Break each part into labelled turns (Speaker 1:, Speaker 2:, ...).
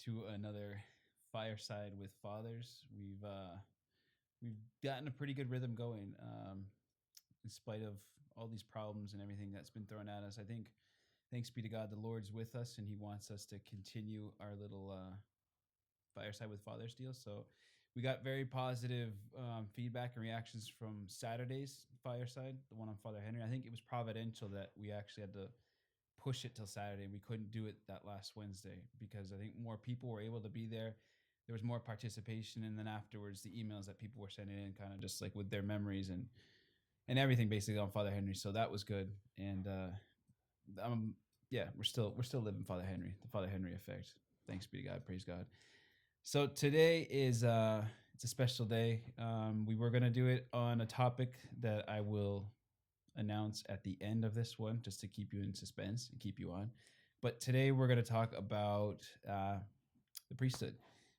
Speaker 1: to another Fireside with Fathers. We've gotten a pretty good rhythm going, in spite of all these problems and everything that's been thrown at us. I think, thanks be to God, the Lord's with us, and He wants us to continue our little Fireside with Fathers deal. So we got very positive feedback and reactions from Saturday's Fireside, the one on Father Henry. I think it was providential that we actually had to push it till Saturday. We couldn't do it that last Wednesday because I think more people were able to be there. There was more participation, and then afterwards, the emails that people were sending in, kind of just like with their memories and everything, basically on Father Henry. So that was good, and yeah, we're still living Father Henry, the Father Henry effect. Thanks be to God, praise God. So today is it's a special day. We were gonna do it on a topic that I will announce at the end of this one, just to keep you in suspense and keep you on. But today we're going to talk about the priesthood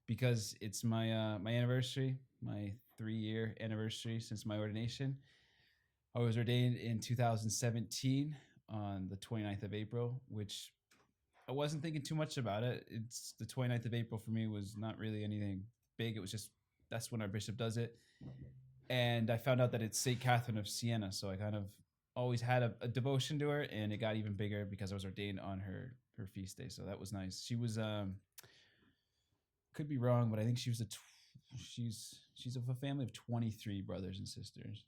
Speaker 1: because it's my anniversary, my 3-year anniversary since my ordination. I was ordained in 2017 on the 29th of April, which I wasn't thinking too much about it. It's the 29th of April for me was not really anything big. It was just that's when our bishop does it. And I found out that it's St. Catherine of Siena. So I kind of always had a devotion to her, and it got even bigger because I was ordained on her feast day. So that was nice. She was could be wrong, but I think she was she's of a family of 23 brothers and sisters.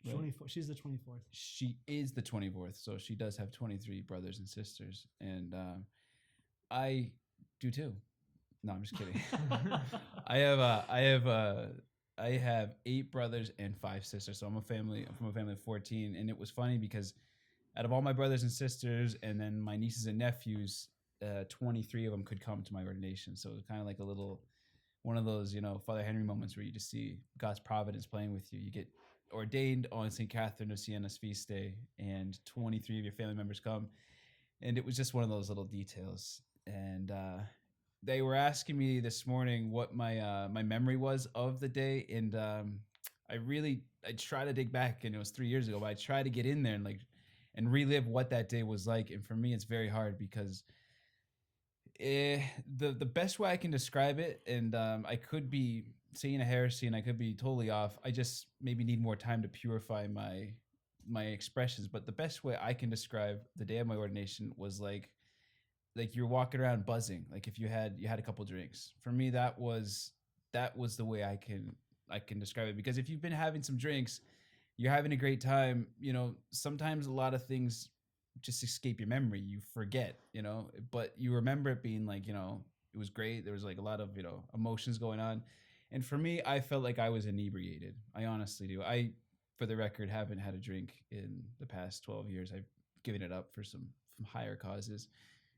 Speaker 2: Right? 24. She's the 24th.
Speaker 1: She is the 24th, so she does have 23 brothers and sisters, and I do too. No, I'm just kidding. I have 8 brothers and 5 sisters, so I'm from a family of 14, and it was funny because out of all my brothers and sisters, and then my nieces and nephews, 23 of them could come to my ordination. So it was kind of like a little one of those, Father Henry moments where you just see God's providence playing with you. You get ordained on St. Catherine of Siena's feast day, and 23 of your family members come, and it was just one of those little details. And they were asking me this morning what my memory was of the day, and I try to dig back, and it was 3 years ago, but I try to get in there and relive what that day was like. And for me, it's very hard because the best way I can describe it, and I could be saying a heresy and I could be totally off. I just maybe need more time to purify my expressions. But the best way I can describe the day of my ordination was like you're walking around buzzing, like if you had a couple drinks. For me, that was the way I can describe it, because if you've been having some drinks, you're having a great time. Sometimes a lot of things just escape your memory. You forget, but you remember it being like, it was great. There was like a lot of, emotions going on. And for me, I felt like I was inebriated. I honestly do. I, for the record, haven't had a drink in the past 12 years. I've given it up for some higher causes.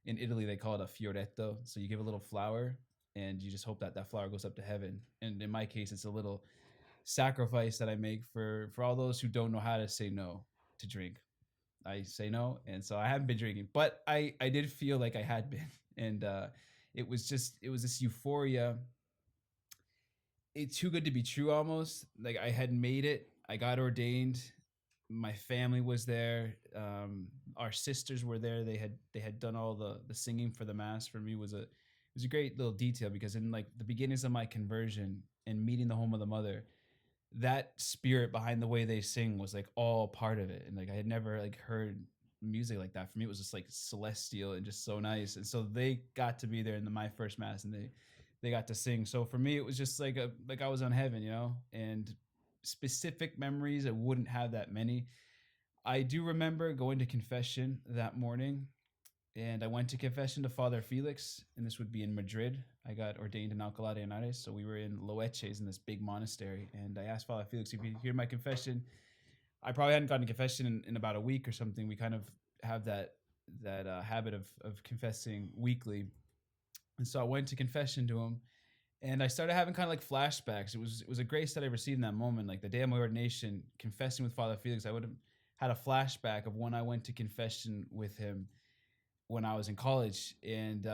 Speaker 1: In Italy, they call it a fioretto. So you give a little flower and you just hope that flower goes up to heaven. And in my case, it's a little sacrifice that I make for all those who don't know how to say no to drink. I say no, and so I haven't been drinking, but I did feel like I had been, and it was this euphoria. It's too good to be true, almost. Like I had made it. I got ordained. My family was there. Our sisters were there. They had done all the singing for the mass. For me, it was a great little detail, because in like the beginnings of my conversion and meeting the home of the mother, that spirit behind the way they sing was like all part of it. And like I had never like heard music like that. For me, it was just like celestial and just so nice. And so they got to be there in my first mass, and they got to sing. So for me, it was just like I was on heaven, and specific memories, I wouldn't have that many. I do remember going to confession that morning, and I went to confession to Father Felix, and this would be in Madrid. I got ordained in Alcalá de Henares, so we were in Loeches in this big monastery, and I asked Father Felix if he'd hear my confession. I probably hadn't gotten to confession in about a week or something. We kind of have that habit of confessing weekly, and so I went to confession to him, and I started having kind of like flashbacks. It was a grace that I received in that moment, like the day of my ordination, confessing with Father Felix. I would have had a flashback of when I went to confession with him when I was in college, and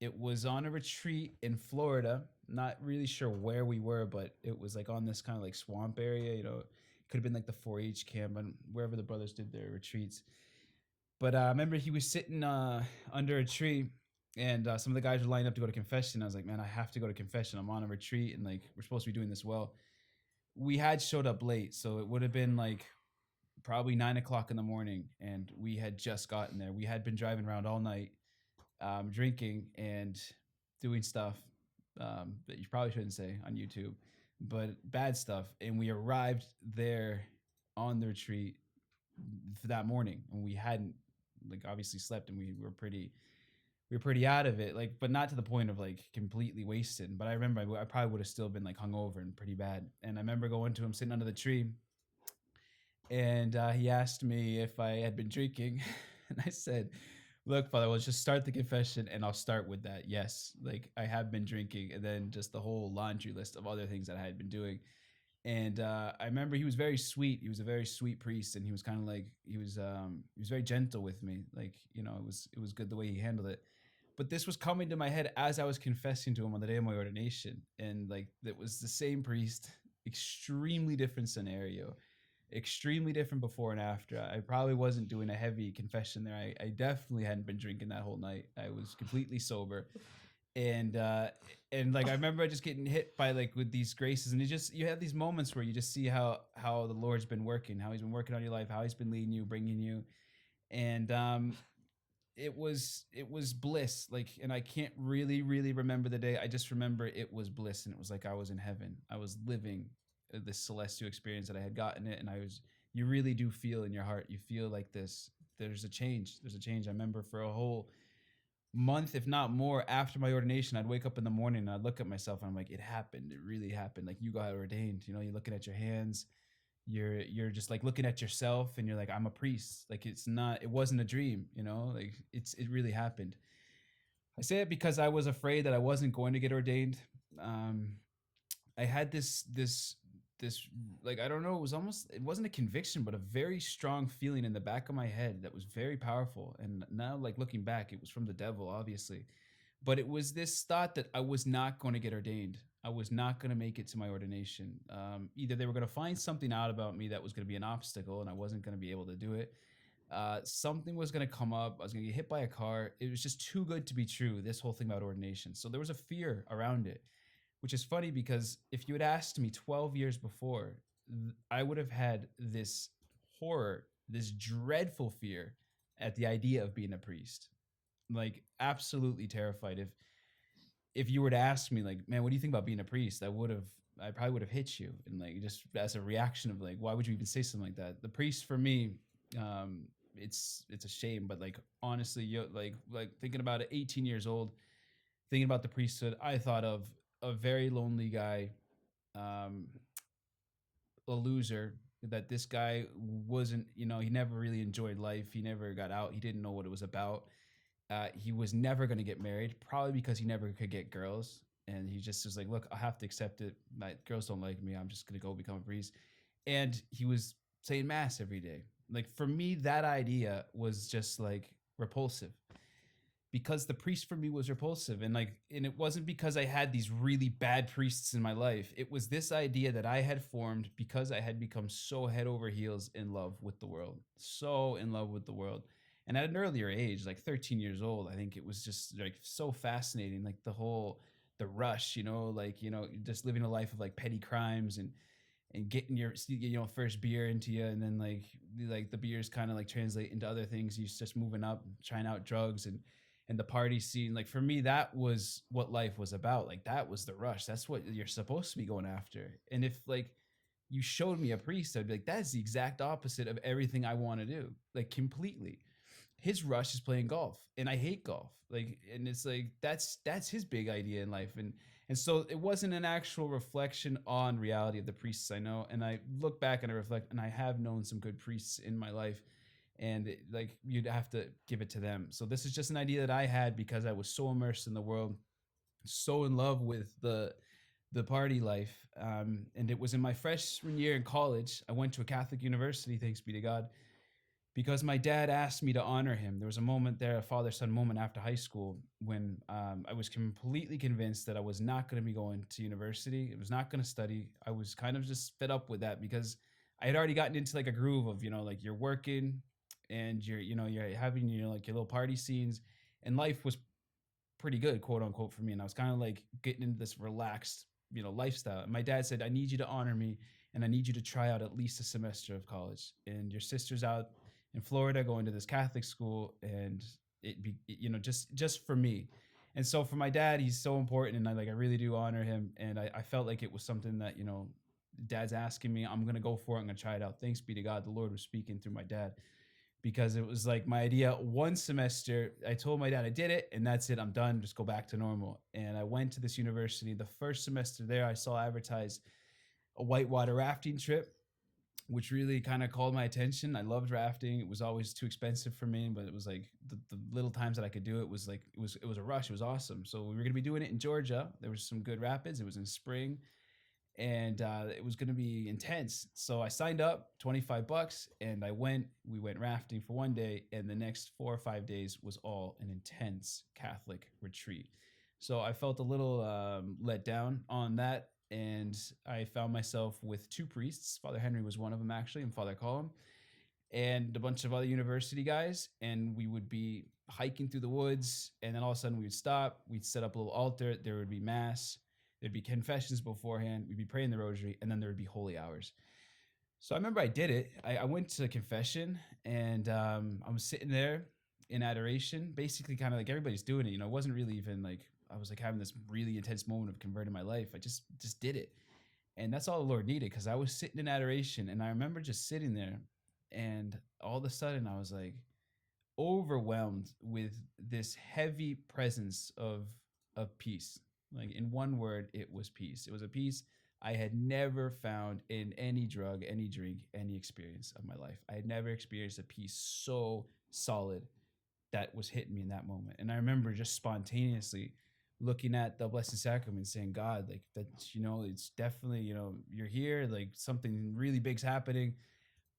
Speaker 1: it was on a retreat in Florida. Not really sure where we were, but it was like on this kind of like swamp area. It could have been like the 4-H camp and wherever the brothers did their retreats. But I remember he was sitting under a tree, And some of the guys were lining up to go to confession. I was like, man, I have to go to confession. I'm on a retreat, and like we're supposed to be doing this well. We had showed up late, so it would have been like probably 9 o'clock in the morning, and we had just gotten there. We had been driving around all night, drinking and doing stuff that you probably shouldn't say on YouTube, but bad stuff. And we arrived there on the retreat for that morning, and we hadn't like obviously slept, and we were pretty out of it, like, but not to the point of like completely wasted. But I remember I probably would have still been like hungover and pretty bad. And I remember going to him sitting under the tree, and he asked me if I had been drinking, and I said, "Look, Father, let's just start the confession, and I'll start with that. Yes, like I have been drinking, and then just the whole laundry list of other things that I had been doing." And I remember he was very sweet. He was a very sweet priest, and he was kind of like he was very gentle with me. Like, it was good the way he handled it. But this was coming to my head as I was confessing to him on the day of my ordination, and like it was the same priest, extremely different scenario, extremely different before and after. I probably wasn't doing a heavy confession there. I definitely hadn't been drinking that whole night. I was completely sober. And like I remember just getting hit by like with these graces, and you have these moments where you just see how the Lord's been working, how he's been working on your life, how he's been leading you, bringing you. And it was bliss, like, and I can't really remember the day. I just remember it was bliss, and it was like I was in heaven. I was living this celestial experience that I had gotten it. And you really do feel in your heart, you feel like this, there's a change. I remember for a whole month, if not more, after my ordination, I'd wake up in the morning and I'd look at myself, and I'm like, it happened, it really happened. Like, you got ordained, you're looking at your hands, you're just like looking at yourself, and you're like, I'm a priest. Like, it wasn't a dream, like it really happened. I say it because I was afraid that I wasn't going to get ordained. um I had this like, I don't know, it wasn't a conviction, but a very strong feeling in the back of my head that was very powerful. And now, like, looking back, it was from the devil, obviously. But it was this thought that I was not going to get ordained. I was not going to make it to my ordination. Either they were going to find something out about me that was going to be an obstacle, and I wasn't going to be able to do it. Something was going to come up. I was going to get hit by a car. It was just too good to be true, this whole thing about ordination. So there was a fear around it, which is funny because if you had asked me 12 years before, I would have had this horror, this dreadful fear at the idea of being a priest. Like, absolutely terrified. If you were to ask me, like, man, what do you think about being a priest? I probably would have hit you, and like, just as a reaction of like, why would you even say something like that? The priest for me, it's a shame, but like, honestly, like thinking about it, 18 years old, thinking about the priesthood, I thought of a very lonely guy, um, a loser. That this guy wasn't, he never really enjoyed life. He never got out. He didn't know what it was about. He was never going to get married, probably because he never could get girls. And he just was like, look, I have to accept it. My girls don't like me. I'm just going to go become a priest. And he was saying mass every day. Like, for me, that idea was just like repulsive, because the priest for me was repulsive. And it wasn't because I had these really bad priests in my life. It was this idea that I had formed because I had become so head over heels in love with the world, so in love with the world. And at an earlier age, like 13 years old, I think it was just like so fascinating, like the rush, like, just living a life of like petty crimes, and getting your first beer into you, and then like the beers kind of like translate into other things. You're just moving up, trying out drugs, and the party scene. Like, for me, that was what life was about. Like, that was the rush. That's what you're supposed to be going after. And if like you showed me a priest, I'd be like, that's the exact opposite of everything I want to do, like, completely. His rush is playing golf, and I hate golf. Like, and it's like that's his big idea in life. And so it wasn't an actual reflection on reality of the priests I know. And I look back and I reflect, and I have known some good priests in my life, and like, you'd have to give it to them. So this is just an idea that I had because I was so immersed in the world, so in love with the party life. And it was in my freshman year in college. I went to a Catholic university, thanks be to God, because my dad asked me to honor him. There was a moment there, a father-son moment after high school, when I was completely convinced that I was not going to be going to university. I was not going to study. I was kind of just fed up with that, because I had already gotten into like a groove of, like, you're working, and you're having, like, your little party scenes, and life was pretty good, quote unquote, for me. And I was kind of like getting into this relaxed, lifestyle. And my dad said, I need you to honor me and I need you to try out at least a semester of college. And your sister's out in Florida going to this Catholic school, and just for me. And so for my dad, he's so important, and I really do honor him. And I felt like it was something that, dad's asking me, I'm gonna go for it. I'm gonna try it out. Thanks be to God, the Lord was speaking through my dad, because it was like my idea. One semester, I told my dad I did it, and that's it. I'm done. Just go back to normal. And I went to this university. The first semester there, I saw advertised a whitewater rafting trip, which really kind of called my attention. I loved rafting. It was always too expensive for me, but it was like the little times that I could do it was like it was a rush. It was awesome. So we were gonna be doing it in Georgia. There was some good rapids. It was in spring, and it was going to be intense. So I signed up, $25, and I went. We went rafting for one day, and the next 4 or 5 days was all an intense Catholic retreat. So I felt a little let down on that, and I found myself with two priests. Father Henry was one of them, actually, and Father Colum, and a bunch of other university guys. And we would be hiking through the woods, and then all of a sudden we would stop. We'd set up a little altar. There would be mass. There'd be confessions beforehand. We'd be praying the rosary, and then there would be holy hours. So I remember I did it. I went to confession, and I was sitting there in adoration, basically kind of like everybody's doing it. It wasn't really even like I was like having this really intense moment of converting my life. I just did it, and that's all the Lord needed, because I was sitting in adoration, and I remember just sitting there, and all of a sudden I was like overwhelmed with this heavy presence of peace. Like, in one word, it was peace. It was a peace I had never found in any drug, any drink, any experience of my life. I had never experienced a peace so solid that was hitting me in that moment. And I remember just spontaneously looking at the Blessed Sacrament, saying, God, like, that's, it's definitely, you're here, like something really big's happening.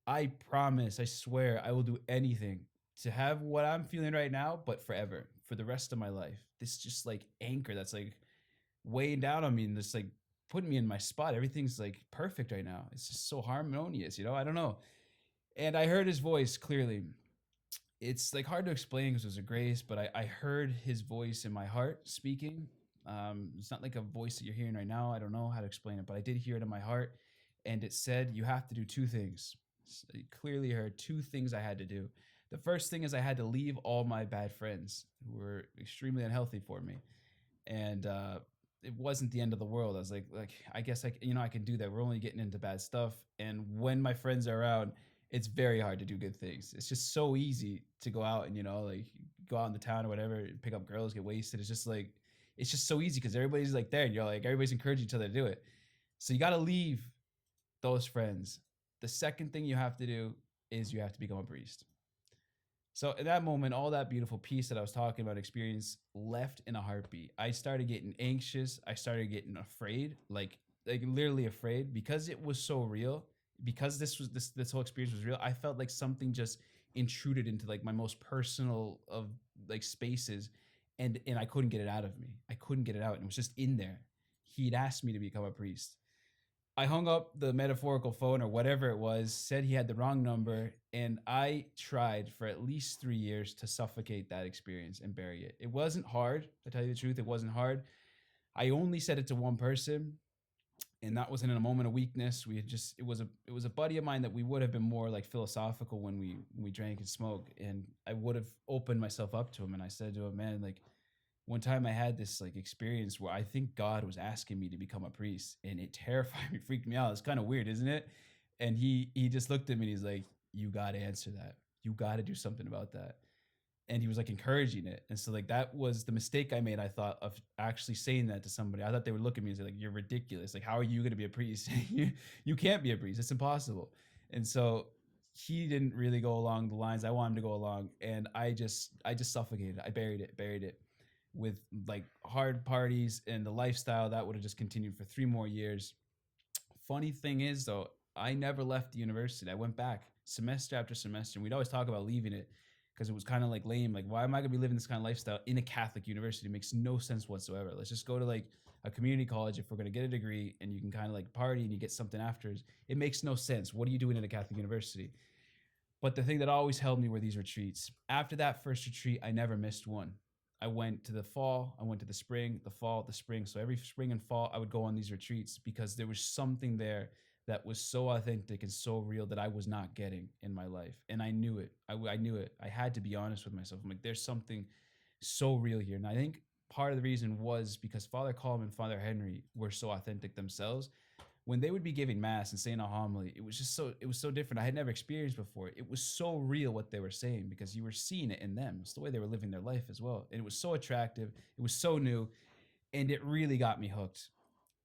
Speaker 1: I promise, I swear, I will do anything to have what I'm feeling right now, but forever, for the rest of my life. This just like anchor that's like weighing down on me, and just like putting me in my spot. Everything's like perfect right now. It's just so harmonious, I don't know. And I heard his voice clearly. It's like hard to explain because it was a grace, but I heard his voice in my heart speaking. It's not like a voice that you're hearing right now. I don't know how to explain it, but I did hear it in my heart. And it said, you have to do two things. So I clearly heard two things I had to do. The first thing is I had to leave all my bad friends who were extremely unhealthy for me. And it wasn't the end of the world. I was like I guess I can do that. We're only getting into bad stuff, and when my friends are around, it's very hard to do good things. It's just so easy to go out and like go out in the town or whatever, pick up girls, get wasted. It's just so easy because everybody's like there, and you're like everybody's encouraging each other to do it. So you got to leave those friends. The second thing you have to do is you have to become a priest. So in that moment, all that beautiful peace that I was talking about, experience, left in a heartbeat. I started getting anxious. I started getting afraid, like literally afraid, because it was so real. Because this whole experience was real. I felt like something just intruded into like my most personal of like spaces, and I couldn't get it out of me. I couldn't get it out, and it was just in there. He'd asked me to become a priest. I hung up the metaphorical phone or whatever it was, said he had the wrong number, and I tried for at least 3 years to suffocate that experience and bury it. It wasn't hard, to tell you the truth. It wasn't hard. I only said it to one person, and that wasn't in a moment of weakness. It was a buddy of mine that we would have been more like philosophical when we drank and smoked, and I would have opened myself up to him, and I said to him, man, like, one time I had this like experience where I think God was asking me to become a priest, and it terrified me, freaked me out. It's kind of weird, isn't it? And he just looked at me and he's like, you got to answer that. You got to do something about that. And he was like encouraging it. And so like that was the mistake I made, I thought, of actually saying that to somebody. I thought they would look at me and say like, you're ridiculous. Like, how are you going to be a priest? You can't be a priest. It's impossible. And so he didn't really go along the lines I wanted him to go along. And I just suffocated. I buried it with like hard parties and the lifestyle that would have just continued for 3 more years. Funny thing is though, I never left the university. I went back semester after semester, and we'd always talk about leaving it because it was kind of like lame. Like, why am I gonna be living this kind of lifestyle in a Catholic university? It makes no sense whatsoever. Let's just go to like a community college if we're gonna get a degree, and you can kind of like party and you get something after. It makes no sense. What are you doing in a Catholic university? But the thing that always held me were these retreats. After that first retreat, I never missed one. I went to the fall, I went to the spring, the fall, the spring. So every spring and fall, I would go on these retreats because there was something there that was so authentic and so real that I was not getting in my life. And I knew it. I knew it. I had to be honest with myself. I'm like, there's something so real here. And I think part of the reason was because Father Colm and Father Henry were so authentic themselves. When they would be giving mass and saying a homily, it was so different. I had never experienced before. It was so real what they were saying because you were seeing it in them. It's the way they were living their life as well. And it was so attractive. It was so new. And it really got me hooked.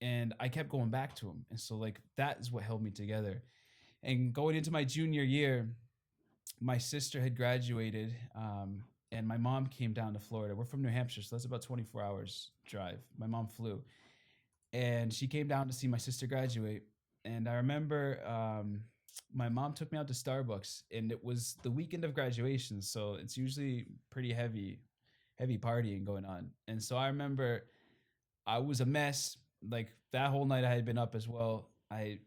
Speaker 1: And I kept going back to them. And so like that is what held me together. And going into my junior year, my sister had graduated, and my mom came down to Florida. We're from New Hampshire, so that's about 24 hours drive. My mom flew, and she came down to see my sister graduate. And I remember my mom took me out to Starbucks, and it was the weekend of graduation, so it's usually pretty heavy partying going on. And so I remember I was a mess. Like that whole night, I had been up as well. I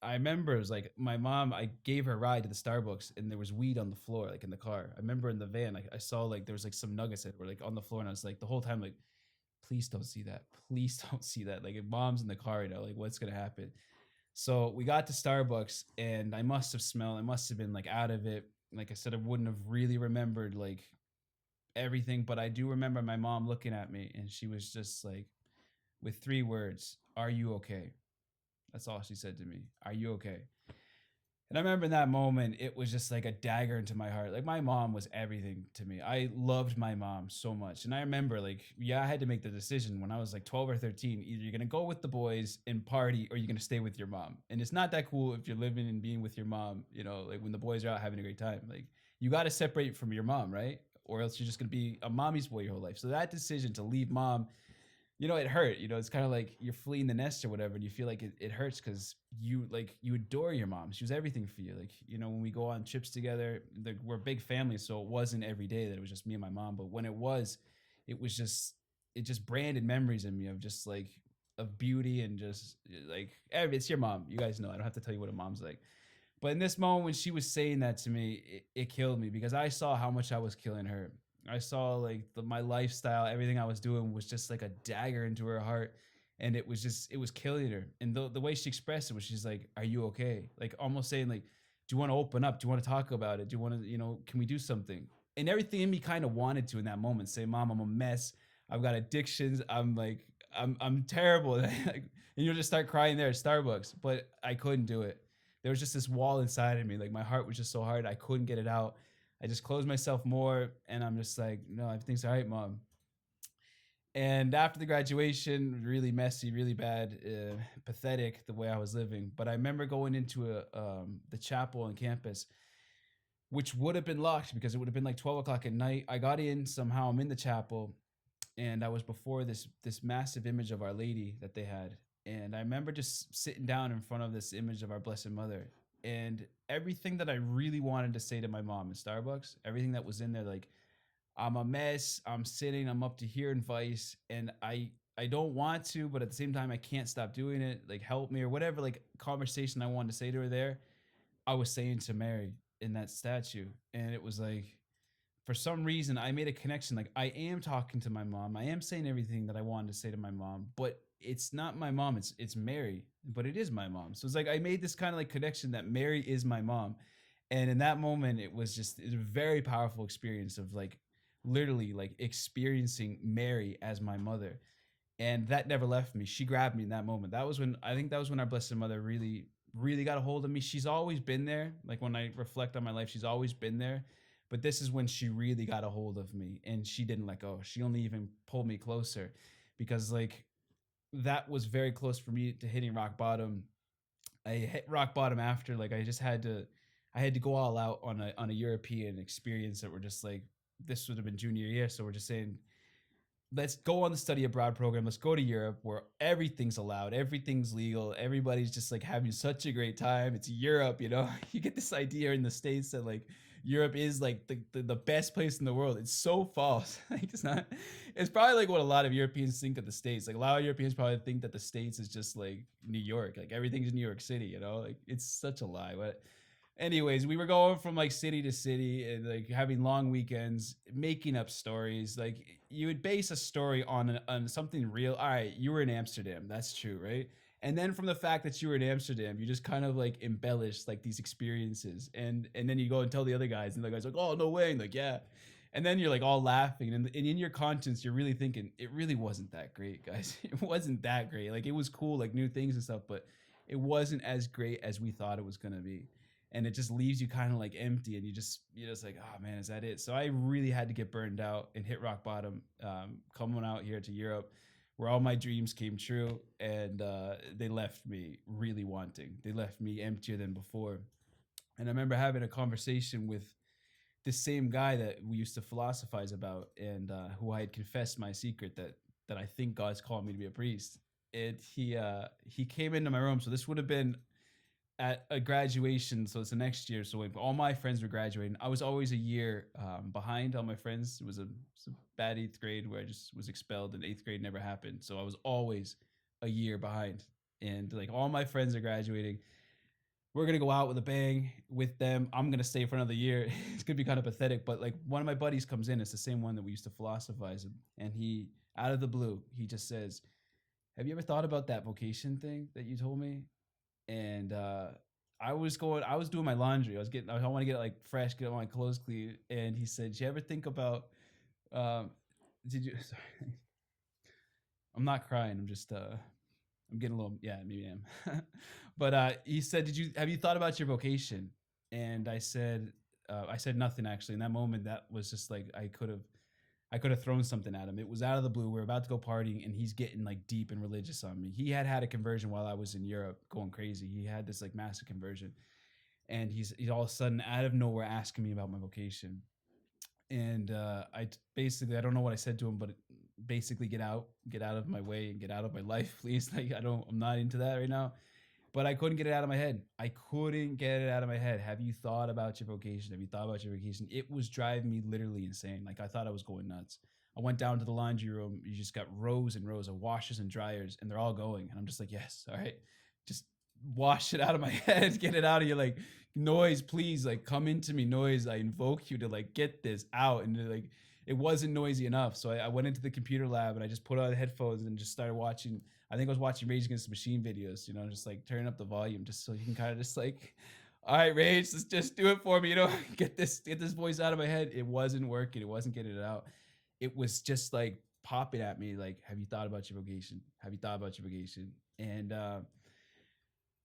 Speaker 1: remember it was like my mom, I gave her a ride to the Starbucks and there was weed on the floor, like in the car. I remember in the van, like I saw like there was like some nuggets that were like on the floor, and I was like the whole time, like, please don't see that. Please don't see that. Like if mom's in the car, like what's gonna happen? So we got to Starbucks and I must have smelled, I must have been like out of it. Like I said, I wouldn't have really remembered like everything, but I do remember my mom looking at me and she was just like, with 3 words, "Are you okay?" That's all she said to me. "Are you okay?" And I remember in that moment, it was just like a dagger into my heart. Like my mom was everything to me. I loved my mom so much. And I remember like, yeah, I had to make the decision when I was like 12 or 13. Either you're going to go with the boys and party or you're going to stay with your mom. And it's not that cool if you're living and being with your mom, like when the boys are out having a great time. Like you got to separate from your mom, right? Or else you're just going to be a mommy's boy your whole life. So that decision to leave mom, it hurt. It's kind of like you're fleeing the nest or whatever, and you feel like it hurts because you adore your mom. She was everything for you. Like, when we go on trips together, we're a big family, so it wasn't every day that it was just me and my mom. But when it just branded memories in me of just like of beauty and just like it's your mom. You guys know I don't have to tell you what a mom's like. But in this moment, when she was saying that to me, it killed me because I saw how much I was killing her. I saw like my lifestyle, everything I was doing was just like a dagger into her heart. And it was killing her. And the way she expressed it was she's like, "Are you okay?" Like almost saying like, "Do you want to open up? Do you want to talk about it? Do you want to, can we do something?" And everything in me kind of wanted to in that moment say, "Mom, I'm a mess. I've got addictions. I'm like, I'm terrible." And you'll just start crying there at Starbucks. But I couldn't do it. There was just this wall inside of me. Like my heart was just so hard. I couldn't get it out. I just closed myself more, and I'm just like, "No, everything's all right, mom." And after the graduation, really messy, really bad, pathetic the way I was living. But I remember going into the chapel on campus, which would have been locked because it would have been like 12 o'clock at night. I got in somehow. I'm in the chapel, and I was before this massive image of Our Lady that they had. And I remember just sitting down in front of this image of our Blessed Mother, and everything that I really wanted to say to my mom in Starbucks, everything that was in there, like, I'm a mess, I'm sitting, I'm up to here in vice, and I don't want to, but at the same time I can't stop doing it. Like help me or whatever, like conversation I wanted to say to her there, I was saying to Mary in that statue. And it was like, for some reason I made a connection. Like I am talking to my mom. I am saying everything that I wanted to say to my mom, but it's not my mom. It's Mary, but it is my mom. So it's like I made this kind of like connection that Mary is my mom. And in that moment, it was a very powerful experience of like literally like experiencing Mary as my mother. And that never left me. She grabbed me in that moment. That was when our Blessed Mother really, really got a hold of me. She's always been there. Like when I reflect on my life, she's always been there. But this is when she really got a hold of me and she didn't let go. She only even pulled me closer because like that was very close for me to hitting rock bottom. I hit rock bottom after like I had to go all out on a European experience that were just like this would have been junior year. So we're just saying let's go on the study abroad program. Let's go to Europe where everything's allowed, everything's legal, everybody's just like having such a great time. It's Europe, You get this idea in the States that like Europe is like the best place in the world. It's so false. Like it's not. It's probably like what a lot of Europeans think of the States. Like a lot of Europeans probably think that the States is just like New York. Like everything's New York City. Like it's such a lie. But Anyways, we were going from like city to city and like having long weekends, making up stories. Like you would base a story on something real. All right, you were in Amsterdam. That's true, right? And then from the fact that you were in Amsterdam, you just kind of like embellish like these experiences, and then you go and tell the other guys, and the guys are like, oh no way, and like yeah, and then you're like all laughing, and in your conscience, you're really thinking it really wasn't that great, guys. It wasn't that great. Like it was cool, like new things and stuff, but it wasn't as great as we thought it was gonna be, and it just leaves you kind of like empty, and you're just like, oh man, is that it? So I really had to get burned out and hit rock bottom, coming out here to Europe, where all my dreams came true, and they left me really wanting. They left me emptier than before. And I remember having a conversation with this same guy that we used to philosophize about, and who I had confessed my secret that I think God's called me to be a priest. And he came into my room. So this would have been at a graduation, so it's the next year. So when all my friends were graduating, I was always a year behind all my friends. It was a bad 8th grade where I just was expelled, and 8th grade never happened. So I was always a year behind, and like all my friends are graduating. We're gonna go out with a bang with them. I'm gonna stay for another year. It's gonna be kind of pathetic, but like one of my buddies comes in. It's the same one that we used to philosophize, and he, out of the blue, he just says, "Have you ever thought about that vocation thing that you told me?" And I was doing my laundry. I want to get it like fresh, get all my clothes clean. And he said, "Did you ever think about? Um, did you? Sorry, I'm not crying. I'm just I'm getting a little, yeah, maybe I am." But he said, have you thought about your vocation?" And I said nothing actually. In that moment, that was just like I could have thrown something at him. It was out of the blue. We were about to go partying, and he's getting like deep and religious on me. He had a conversion while I was in Europe, going crazy. He had this like massive conversion, and he's all of a sudden out of nowhere asking me about my vocation. And basically, I don't know what I said to him, but basically, get out of my way, and get out of my life, please. Like I'm not into that right now. But I couldn't get it out of my head. I couldn't get it out of my head. Have you thought about your vocation? Have you thought about your vocation? It was driving me literally insane. Like I thought I was going nuts. I went down to the laundry room. You just got rows and rows of washers and dryers, and they're all going. And I'm just like, yes, all right, just wash it out of my head, get it out of you. Like noise, please, like come into me, noise. I invoke you to like get this out. And like it wasn't noisy enough. So I went into the computer lab, and I just put on the headphones and just started watching. I think I was watching Rage Against the Machine videos, just like turning up the volume just so you can kind of just like, all right, Rage, let's just do it for me, get this voice out of my head. It wasn't working. It wasn't getting it out. It was just like popping at me like, have you thought about your vocation? Have you thought about your vocation? And I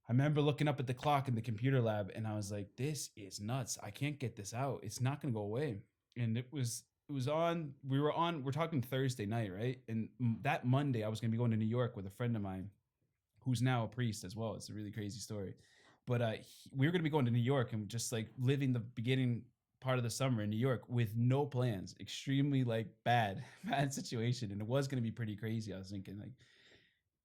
Speaker 1: remember looking up at the clock in the computer lab, and I was like, this is nuts. I can't get this out. It's not going to go away. And we're talking Thursday night, right? And that Monday, I was going to be going to New York with a friend of mine who's now a priest as well. It's a really crazy story. But we were going to be going to New York and just like living the beginning part of the summer in New York with no plans, extremely like bad situation. And it was going to be pretty crazy. I was thinking like,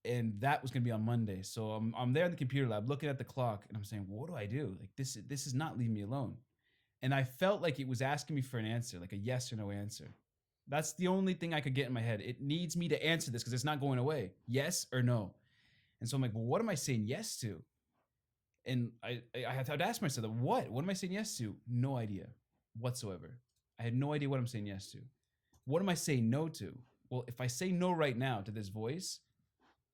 Speaker 1: and that was going to be on Monday. So I'm there in the computer lab looking at the clock, and I'm saying, what do I do? Like this is not leaving me alone. And I felt like it was asking me for an answer, like a yes or no answer. That's the only thing I could get in my head. It needs me to answer this because it's not going away. Yes or no. And so I'm like, well, what am I saying yes to? And I had to ask myself, what am I saying yes to? No idea whatsoever. I had no idea what I'm saying yes to. What am I saying no to? Well, if I say no right now to this voice,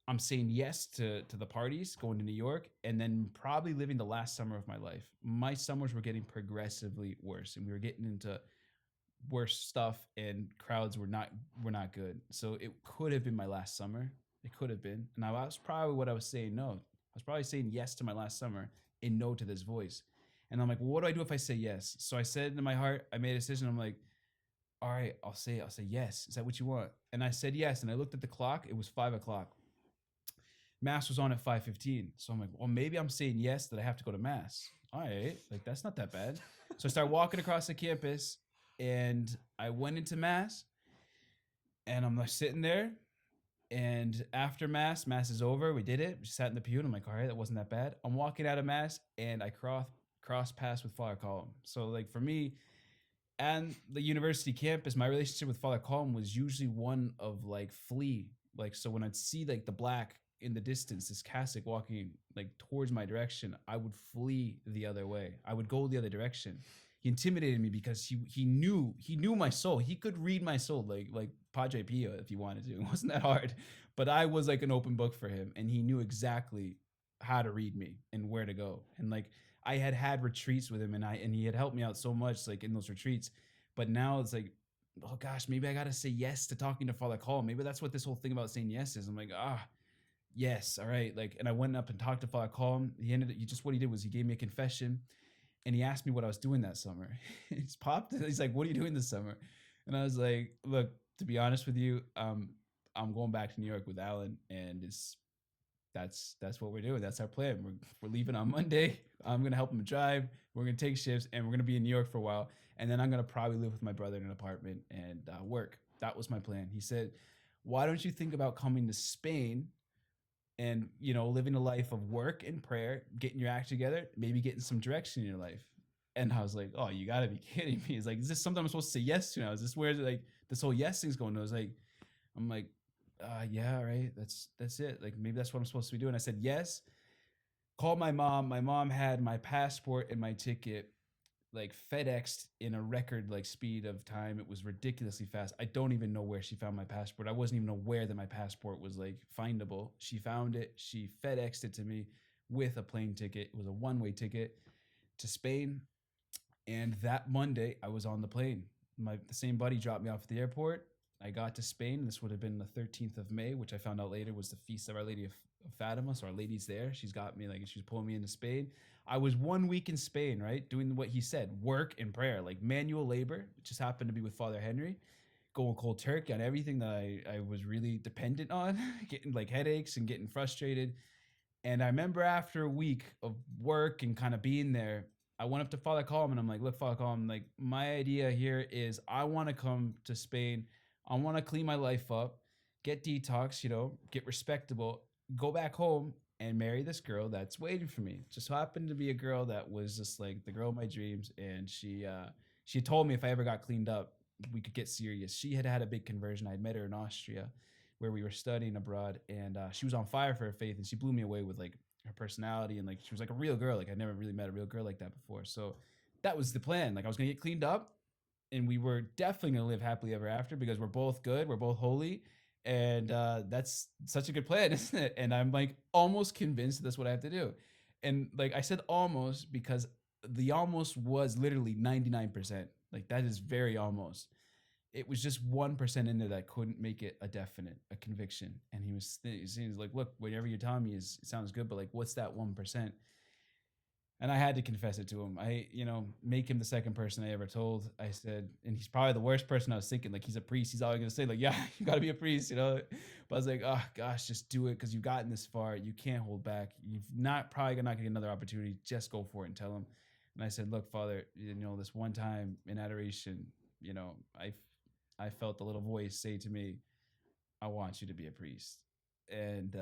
Speaker 1: I'm saying yes to the parties, going to New York, and then probably living the last summer of my life. My summers were getting progressively worse, and we were getting into worse stuff, and crowds were not good. So it could have been my last summer. It could have been, and was probably what I was saying no. I was probably saying yes to my last summer and no to this voice. And I'm like, well, what do I do if I say yes? So I said in my heart, I made a decision. I'm like, all right, I'll say yes. Is that what you want? And I said yes, and I looked at the clock. It was 5:00. Mass was on at 5:15. So I'm like, well, maybe I'm saying yes that I have to go to mass. All right, like that's not that bad. So I started walking across the campus, and I went into mass, and I'm like sitting there, and after mass is over. We did it. We sat in the pew, and I'm like, all right, that wasn't that bad. I'm walking out of mass, and I cross paths with Father Column. So like for me, and the university campus, my relationship with Father Column was usually one of like flee. Like so when I'd see like the black in the distance this cassock walking like towards my direction, I would flee the other way. I would go the other direction. He intimidated me because he knew my soul. He could read my soul like Padre Pio if he wanted to. It wasn't that hard, but I was like an open book for him, and he knew exactly how to read me and where to go. And like I had retreats with him, and he had helped me out so much like in those retreats. But now it's like, oh gosh, maybe I gotta say yes to talking to Father Call. Maybe that's what this whole thing about saying yes is. I'm like, yes, all right. Like, and I went up and talked to Father Call. What he did was he gave me a confession, and he asked me what I was doing that summer. He's popped. He's like, "What are you doing this summer?" And I was like, "Look, to be honest with you, I'm going back to New York with Alan, and that's what we're doing. That's our plan. We're leaving on Monday. I'm gonna help him drive. We're gonna take shifts, and we're gonna be in New York for a while, and then I'm gonna probably live with my brother in an apartment and work." That was my plan. He said, "Why don't you think about coming to Spain and living a life of work and prayer, getting your act together, maybe getting some direction in your life?" And I was like, "Oh, you gotta be kidding me!" It's like, is this something I'm supposed to say yes to now? Is this where like this whole yes thing's going? I was like, I'm like, yeah, right. That's it. Like maybe that's what I'm supposed to be doing. I said yes. Called my mom. My mom had my passport and my ticket like FedExed in a record like speed of time. It was ridiculously fast. I don't even know where she found my passport. I wasn't even aware that my passport was like findable. She found it. She FedExed it to me with a plane ticket. It was a one-way ticket to Spain. And that Monday, I was on the plane. The same buddy dropped me off at the airport. I got to Spain. This would have been the 13th of May, which I found out later was the feast of Our Lady of Fatima. So Our Lady's there. She's got me, like, she was pulling me into Spain. I was 1 week in Spain, right? Doing what he said, work and prayer, like manual labor. It just happened to be with Father Henry. Going cold turkey on everything that I was really dependent on, getting like headaches and getting frustrated. And I remember after a week of work and kind of being there, I went up to Father Colm and I'm like, "Look, Father Colm, like my idea here is I want to come to Spain. I want to clean my life up, get detox, get respectable, go back home and marry this girl that's waiting for me." Just happened to be a girl that was just like the girl of my dreams. And she told me if I ever got cleaned up, we could get serious. She had had a big conversion. I had met her in Austria where we were studying abroad, and she was on fire for her faith, and she blew me away with like her personality, and like she was like a real girl. Like I never really met a real girl like that before. So that was the plan. Like I was gonna get cleaned up, and we were definitely gonna live happily ever after because we're both good, we're both holy, and that's such a good plan, isn't it? And I'm like almost convinced that's what I have to do. And like I said almost because the almost was literally 99%. Like that is very almost. It was just 1% in there that couldn't make it a definite, a conviction. And he was like, "Look, whatever you're telling me is it sounds good, but like, what's that 1%?" And I had to confess it to him. Make him the second person I ever told. I said, and he's probably the worst person I was thinking. Like he's a priest. He's always gonna say like, "Yeah, you gotta be a priest." But I was like, "Oh gosh, just do it because you've gotten this far. You can't hold back. You've probably not gonna get another opportunity. Just go for it and tell him." And I said, "Look, Father, this one time in adoration, I felt the little voice say to me, 'I want you to be a priest.'" And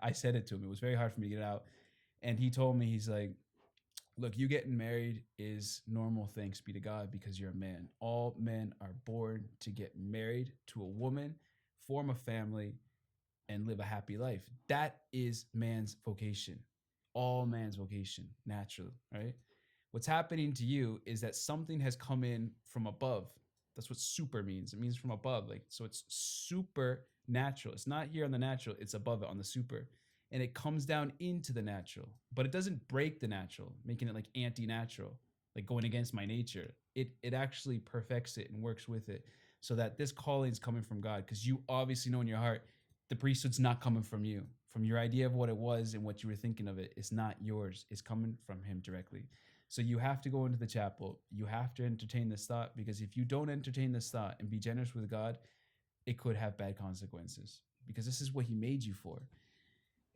Speaker 1: I said it to him. It was very hard for me to get out. And he told me, he's like, "Look, you getting married is normal, thanks be to God, because you're a man. All men are born to get married to a woman, form a family, and live a happy life. That is man's vocation. All man's vocation, naturally, right? What's happening to you is that something has come in from above. That's what super means. It means from above. Like, so it's super natural. It's not here on the natural, it's above it on the super. And it comes down into the natural, but it doesn't break the natural, making it like anti-natural, like going against my nature. It actually perfects it and works with it so that this calling is coming from God. Because you obviously know in your heart the priesthood's not coming from you, from your idea of what it was and what you were thinking of it. It's not yours. It's coming from him directly. So you have to go into the chapel. You have to entertain this thought, because if you don't entertain this thought and be generous with God, it could have bad consequences, because this is what he made you for.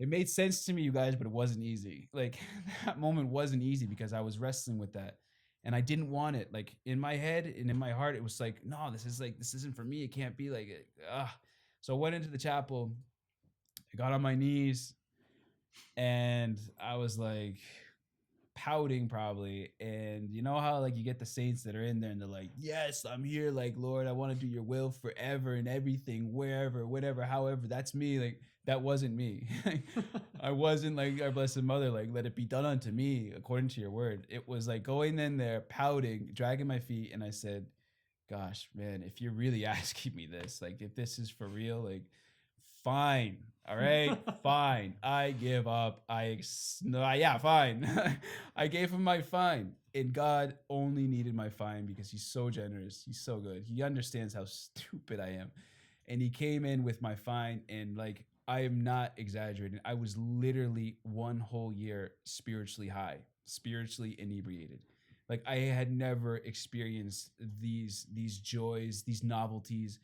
Speaker 1: It made sense to me, you guys, but it wasn't easy. Like that moment wasn't easy because I was wrestling with that and I didn't want it. Like in my head and in my heart, it was like, no, this isn't for me. It can't be like it. So I went into the chapel, I got on my knees, and I was like, pouting probably. And you know how like you get the saints that are in there and they're like, yes, I'm here, like, Lord, I want to do your will forever and everything, wherever, whatever, however. That's me. Like, that wasn't me. I wasn't like our blessed mother, like, let it be done unto me according to your word. It was like going in there, pouting, dragging my feet, and I said, gosh, man, if you're really asking me this, like, if this is for real, like, fine. All right, fine. I give up. No, yeah, fine. I gave him my fine, and God only needed my fine because he's so generous. He's so good. He understands how stupid I am, and he came in with my fine, and like, I am not exaggerating. I was literally one whole year spiritually high, spiritually inebriated. Like, I had never experienced these joys, these novelties.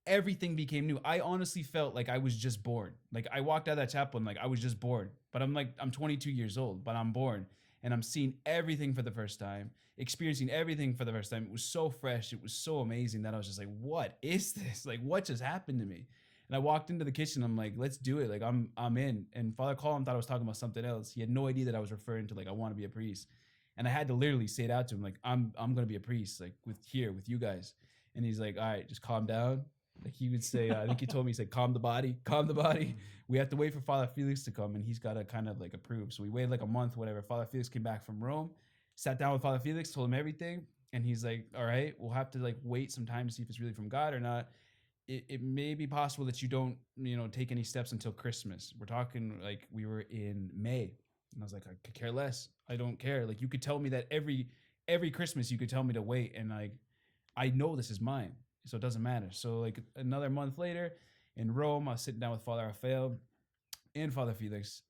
Speaker 1: Everything became new. I honestly felt like I was just born. Like, I walked out of that chapel and like I was just born. But I'm 22 years old, but I'm born and I'm seeing everything for the first time, experiencing everything for the first time. It was so fresh. It was so amazing that I was just like, what is this? Like, what just happened to me? And I walked into the kitchen. I'm like, let's do it. Like, I'm in. And Father Colin thought I was talking about something else. He had no idea that I was referring to like, I want to be a priest. And I had to literally say it out to him, like, I'm gonna be a priest, like, with you guys. And he's like, all right, just calm down. Like, he would say, I think he told me, he said, calm the body, calm the body. We have to wait for Father Felix to come, and he's got to kind of like approve. So we waited like a month, whatever. Father Felix came back from Rome, sat down with Father Felix, told him everything, and he's like, all right, we'll have to like wait some time to see if it's really from God or not. It may be possible that you don't, take any steps until Christmas. We're talking like we were in May. And I was like, I could care less. I don't care. Like, you could tell me that every Christmas you could tell me to wait, and like, I know this is mine, so it doesn't matter. So like another month later in Rome, I was sitting down with Father Raphael and Father Felix,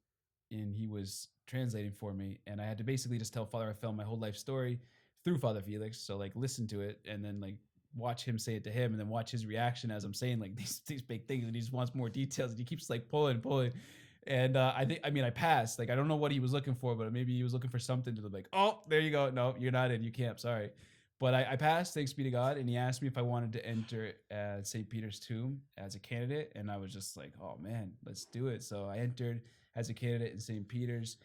Speaker 1: and he was translating for me, and I had to basically just tell Father Raphael my whole life story through Father Felix. So like, listen to it, and then like watch him say it to him, and then watch his reaction as I'm saying like these big things, and he just wants more details, and he keeps like pulling. And I passed. Like, I don't know what he was looking for, but maybe he was looking for something to like, oh, there you go. No, you're not in. You can't. Sorry. But I passed, thanks be to God. And he asked me if I wanted to enter St. Peter's tomb as a candidate. And I was just like, oh, man, let's do it. So I entered as a candidate in St. Peter's.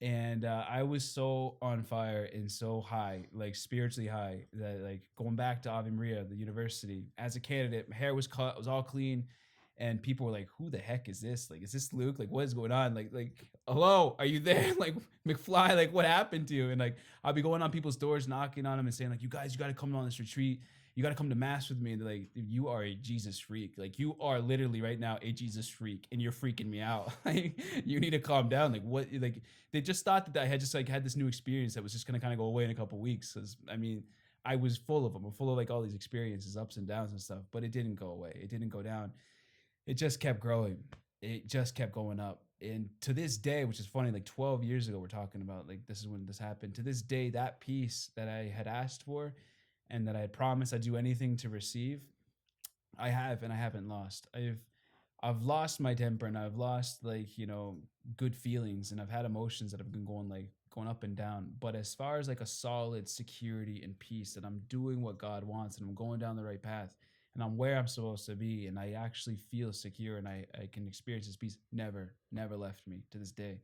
Speaker 1: And I was so on fire and so high, like spiritually high, that like going back to Ave Maria, the university, as a candidate, my hair was cut, it was all clean, and people were like, "Who the heck is this? Like, is this Luke? Like, what is going on? Like, hello, are you there? Like, McFly, like, what happened to you?" And like, I'll be going on people's doors, knocking on them, and saying like, "You guys, you got to come on this retreat. You got to come to mass with me." And they're like, "You are a Jesus freak. Like, you are literally right now a Jesus freak, and you're freaking me out. Like, you need to calm down. Like, what? Like, they just thought that I had just like had this new experience that was just gonna kind of go away in a couple weeks. Because I was full of them. I'm full of like all these experiences, ups and downs and stuff, but it didn't go away. It didn't go down. It just kept growing. It just kept going up. And to this day, which is funny, like 12 years ago, we're talking about, like, this is when this happened. To this day, that peace that I had asked for and that I had promised I'd do anything to receive, I have, and I haven't lost. I've lost my temper, and I've lost like, good feelings, and I've had emotions that have been going up and down. But as far as like a solid security and peace that I'm doing what God wants and I'm going down the right path and I'm where I'm supposed to be and I actually feel secure and I can experience this peace, never left me to this day.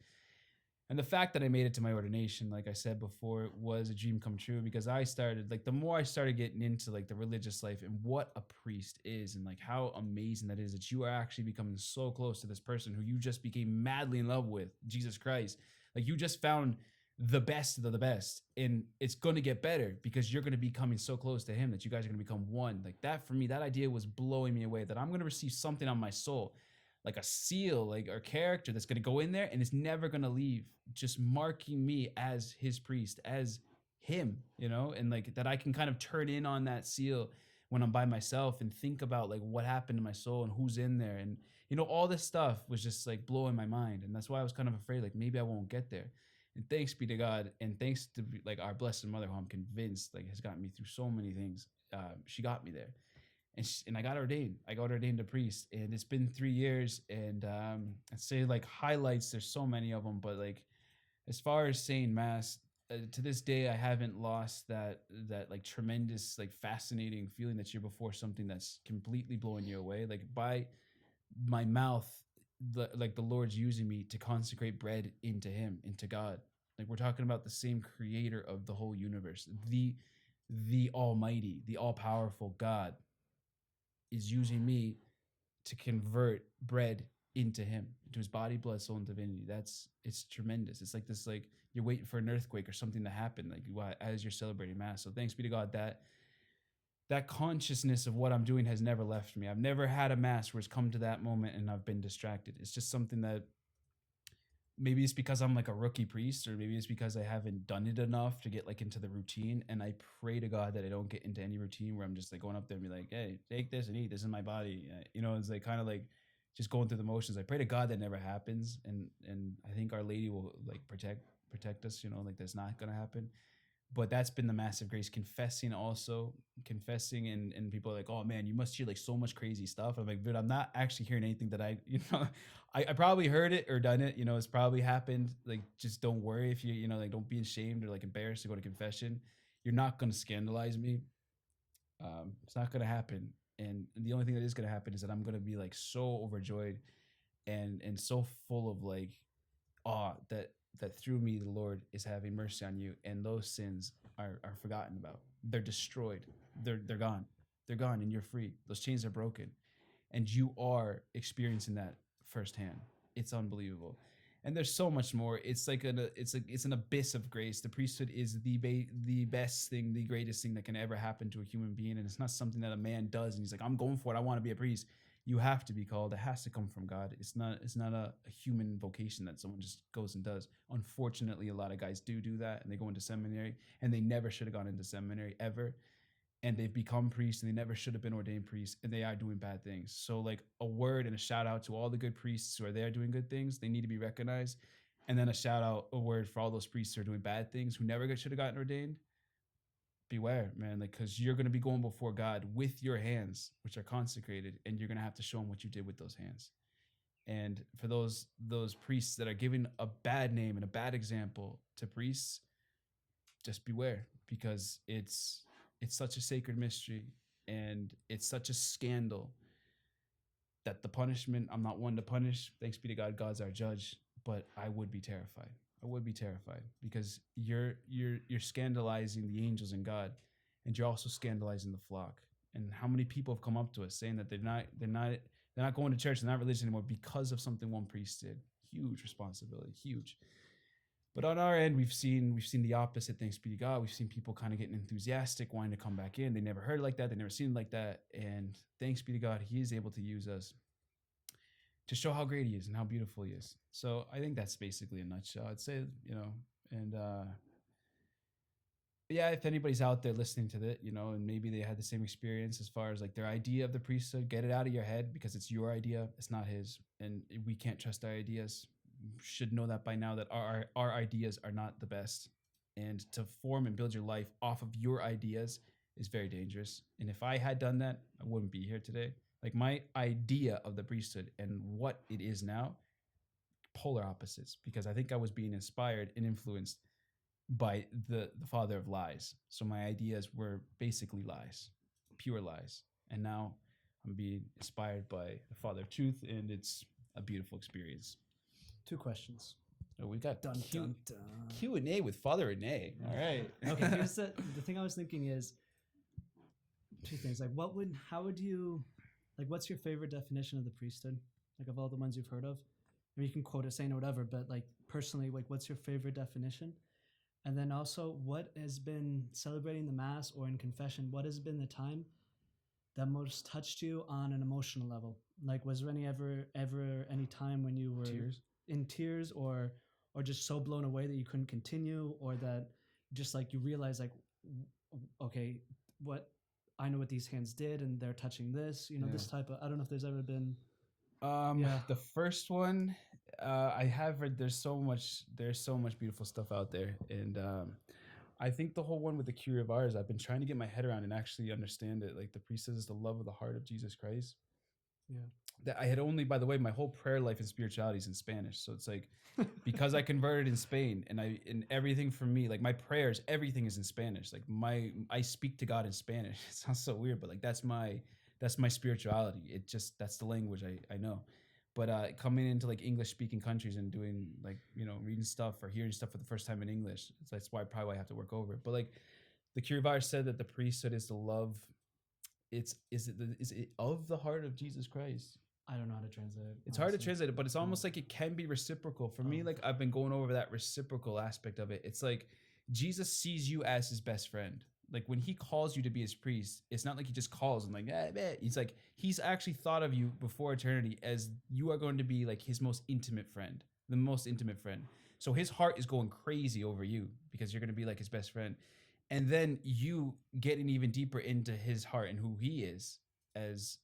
Speaker 1: And the fact that I made it to my ordination, like I said before, was a dream come true, because I started, like, the more I started getting into like the religious life and what a priest is and like how amazing that is, that you are actually becoming so close to this person who you just became madly in love with, Jesus Christ. Like, you just found the best of the best, and it's going to get better because you're going to be coming so close to him that you guys are going to become one. Like, that for me, that idea was blowing me away, that I'm going to receive something on my soul, like a seal, like, or character that's going to go in there and it's never going to leave, just marking me as his priest, as him, and like that I can kind of turn in on that seal when I'm by myself and think about like what happened to my soul and who's in there. And all this stuff was just like blowing my mind, and that's why I was kind of afraid, like, maybe I won't get there. And thanks be to God, and thanks to like our blessed mother, who I'm convinced like has gotten me through so many things. She got me there, and I got ordained. I got ordained a priest, and it's been 3 years. And I'd say like highlights. There's so many of them, but like as far as saying mass, to this day, I haven't lost that like tremendous, like fascinating feeling that you're before something that's completely blowing you away. Like, by my mouth, like the Lord's using me to consecrate bread into Him, into God. Like we're talking about the same creator of the whole universe. The almighty, the all-powerful God is using me to convert bread into him, into his body, blood, soul, and divinity. It's tremendous. It's like this, like you're waiting for an earthquake or something to happen, like as you're celebrating mass. So thanks be to God that consciousness of what I'm doing has never left me. I've never had a mass where it's come to that moment and I've been distracted. It's just something that maybe it's because I'm like a rookie priest, or maybe it's because I haven't done it enough to get like into the routine. And I pray to God that I don't get into any routine where I'm just like going up there and be like, hey, take this and eat. This is my body. It's like kind of like just going through the motions. I pray to God that never happens. And I think Our Lady will like protect us, like that's not gonna happen. But that's been the massive grace. Confessing and people are like, oh man, you must hear like so much crazy stuff. I'm like, dude, I'm not actually hearing anything that I probably heard it or done it, it's probably happened. Like, just don't worry if like, don't be ashamed or like embarrassed to go to confession. You're not going to scandalize me. It's not going to happen. And the only thing that is going to happen is that I'm going to be like so overjoyed and so full of like awe that through me the Lord is having mercy on you, and those sins are forgotten about. They're destroyed. They're gone. They're gone, and you're free. Those chains are broken, and you are experiencing that firsthand. It's unbelievable. And there's so much more. It's an abyss of grace. The priesthood is the best thing, the greatest thing that can ever happen to a human being, and it's not something that a man does and he's like, I'm going for it. I want to be a priest. You have to be called. It has to come from God. It's not a human vocation that someone just goes and does. Unfortunately, a lot of guys do that, and they go into seminary, and they never should have gone into seminary ever, and they've become priests, and they never should have been ordained priests, and they are doing bad things. So like a word and a shout out to all the good priests who are there doing good things. They need to be recognized. And then a word for all those priests who are doing bad things, who never should have gotten ordained. Beware, man, like, because you're going to be going before God with your hands, which are consecrated, and you're going to have to show him what you did with those hands. And for those priests that are giving a bad name and a bad example to priests, just beware, because it's such a sacred mystery, and it's such a scandal that the punishment, I'm not one to punish. Thanks be to God, God's our judge. But I would be terrified. I would be terrified, because you're scandalizing the angels and God, and you're also scandalizing the flock. And how many people have come up to us saying that they're not going to church, they're not religious anymore because of something one priest did. Huge responsibility, huge. But on our end, we've seen the opposite. Thanks be to God. We've seen people kind of getting enthusiastic, wanting to come back in. They never heard it like that. They never seen it like that. And thanks be to God, He is able to use us to show how great He is and how beautiful He is. So I think that's basically a nutshell. I'd say, and yeah, if anybody's out there listening to that, and maybe they had the same experience as far as like their idea of the priesthood, get it out of your head, because it's your idea. It's not His, and we can't trust our ideas. Should know that by now, that our ideas are not the best, and to form and build your life off of your ideas is very dangerous. And if I had done that, I wouldn't be here today. Like, my idea of the priesthood and what it is now, polar opposites, because I think I was being inspired and influenced by the father of lies. So my ideas were basically lies, pure lies. And now I'm being inspired by the father of truth, and it's a beautiful experience.
Speaker 2: 2 questions.
Speaker 1: Oh, we got
Speaker 2: dun, dun, dun.
Speaker 1: Q&A with Father Rene. All right.
Speaker 2: Okay, here's the thing I was thinking is 2 things. Like, what's your favorite definition of the priesthood? Like, of all the ones you've heard of? I mean, you can quote it, saying or whatever, but like personally, like, what's your favorite definition? And then also, what has been celebrating the Mass or in confession, what has been the time that most touched you on an emotional level? Like, was there ever any time when you were in tears or just so blown away that you couldn't continue, or that just like you realize, like, okay, what I know what these hands did, and they're touching this, this type of, I don't know if there's ever been.
Speaker 1: The first one, I have read, there's so much beautiful stuff out there. And I think the whole one with the Kyrie of ours, I've been trying to get my head around and actually understand it. Like, the priesthood is the love of the heart of Jesus Christ.
Speaker 2: Yeah.
Speaker 1: That I had only, by the way, my whole prayer life and spirituality is in Spanish. So it's like, because I converted in Spain, and everything for me, like my prayers, everything is in Spanish. Like I speak to God in Spanish. It sounds so weird, but like that's my spirituality. That's the language I know. But coming into like English speaking countries and doing like, you know, reading stuff or hearing stuff for the first time in English, that's why probably I have to work over it. But like the Kirivar said that the priesthood is the love. Is it of the heart of Jesus Christ?
Speaker 2: I don't know how to translate it.
Speaker 1: It's hard to
Speaker 2: honestly.
Speaker 1: translate it, but it's almost like it can be reciprocal. For me, like I've been going over that reciprocal aspect of it. It's like Jesus sees you as his best friend. Like when he calls you to be his priest, it's not like he just calls and like, he's like, he's actually thought of you before eternity as you are going to be like his most intimate friend, the most intimate friend. So his heart is going crazy over you because you're going to be like his best friend. And then you getting even deeper into his heart and who he is as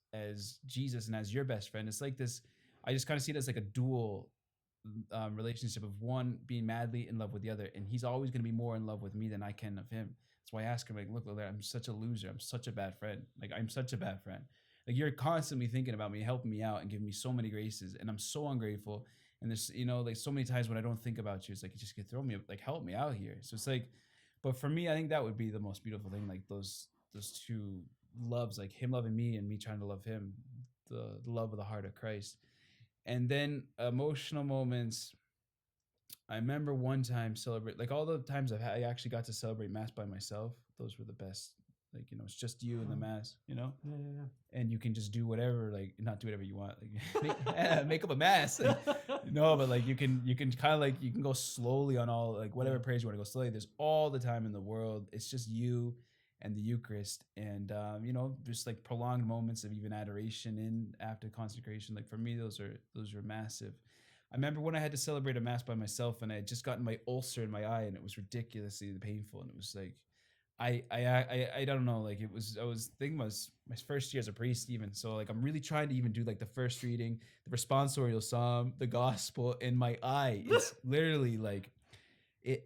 Speaker 1: Jesus and as your best friend. It's like this. I just kind of see it as like a dual relationship of one being madly in love with the other, and he's always going to be more in love with me than I can of him. That's why I ask him like, look, I'm such a loser. I'm such a bad friend. Like I'm such a bad friend. Like you're constantly thinking about me, helping me out, and giving me so many graces, and I'm so ungrateful. And there's like so many times when I don't think about you, it's like you just get throw me like help me out here. So it's like, but for me, I think that would be the most beautiful thing. Like those two loves, like him loving me and me trying to love him, the love of the heart of Christ. And then emotional moments. I remember one time celebrate like all the times I actually got to celebrate mass by myself. Those were the best. Like it's just you and the mass.
Speaker 2: Yeah, yeah, yeah.
Speaker 1: And you can just do whatever, like not do whatever you want, like make up a mass. No, but like you can kind of like you can go slowly on all like whatever prayers you want to go slowly. There's all the time in the world. It's just you and the Eucharist, and just like prolonged moments of even adoration in after consecration. Like for me, those are massive. I remember when I had to celebrate a mass by myself, and I had just gotten my ulcer in my eye, and it was ridiculously painful, and it was like I don't know, like it was I was thinking was my first year as a priest even, so like I'm really trying to even do like the first reading, the responsorial psalm, the gospel, and my eye is literally like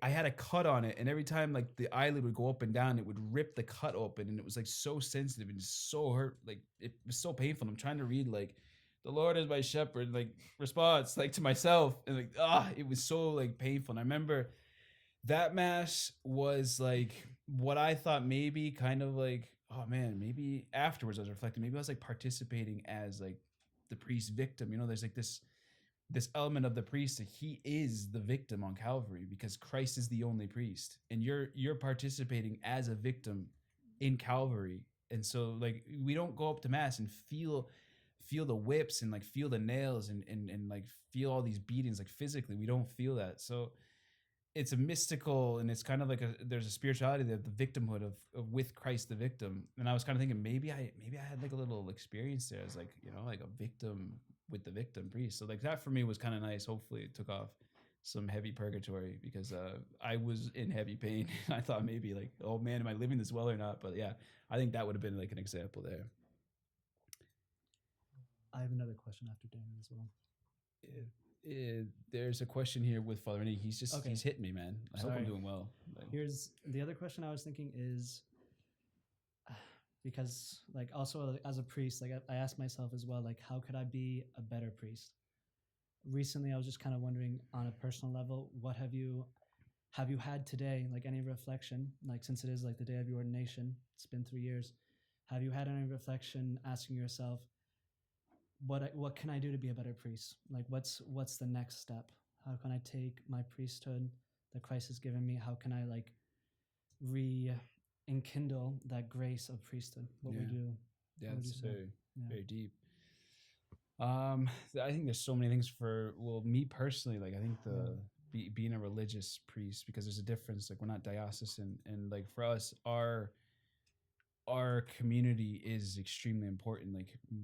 Speaker 1: I had a cut on it, and every time like the eyelid would go up and down, it would rip the cut open, and it was like so sensitive and so hurt, like it was so painful. And I'm trying to read like the Lord is my shepherd, like response like to myself, and like it was so like painful. And I remember that mass was like what I thought maybe kind of like, oh man, maybe afterwards I was reflecting, maybe I was like participating as like the priest victim. There's like this element of the priest that he is the victim on Calvary because Christ is the only priest, and you're participating as a victim in Calvary. And so like we don't go up to mass and feel the whips and like feel the nails and like feel all these beatings like physically. We don't feel that. So it's a mystical, and it's kind of like there's a spirituality there, the victimhood of with Christ the victim. And I was kind of thinking maybe I had like a little experience there as like like a victim with the victim priest. So like that for me was kind of nice. Hopefully it took off some heavy purgatory because I was in heavy pain. I thought maybe like, oh man, am I living this well or not? But yeah, I think that would have been like an example there.
Speaker 2: I have another question after Damon as well.
Speaker 1: There's a question here with Father Rennie. He's just he's hitting me, man. I hope I'm doing well.
Speaker 2: Here's the other question I was thinking is because like also as a priest, like I asked myself as well, like how could I be a better priest? Recently, I was just kind of wondering on a personal level, what have you had today, like any reflection, like since it is like the day of your ordination, it's been 3 years, have you had any reflection asking yourself, what can I do to be a better priest? Like what's the next step? How can I take my priesthood that Christ has given me? How can I like enkindle that grace of priesthood? What would you?
Speaker 1: Yeah, it's very deep. I think there's so many things for me personally. Like I think being a religious priest, because there's a difference. Like we're not diocesan, and like for us, our community is extremely important.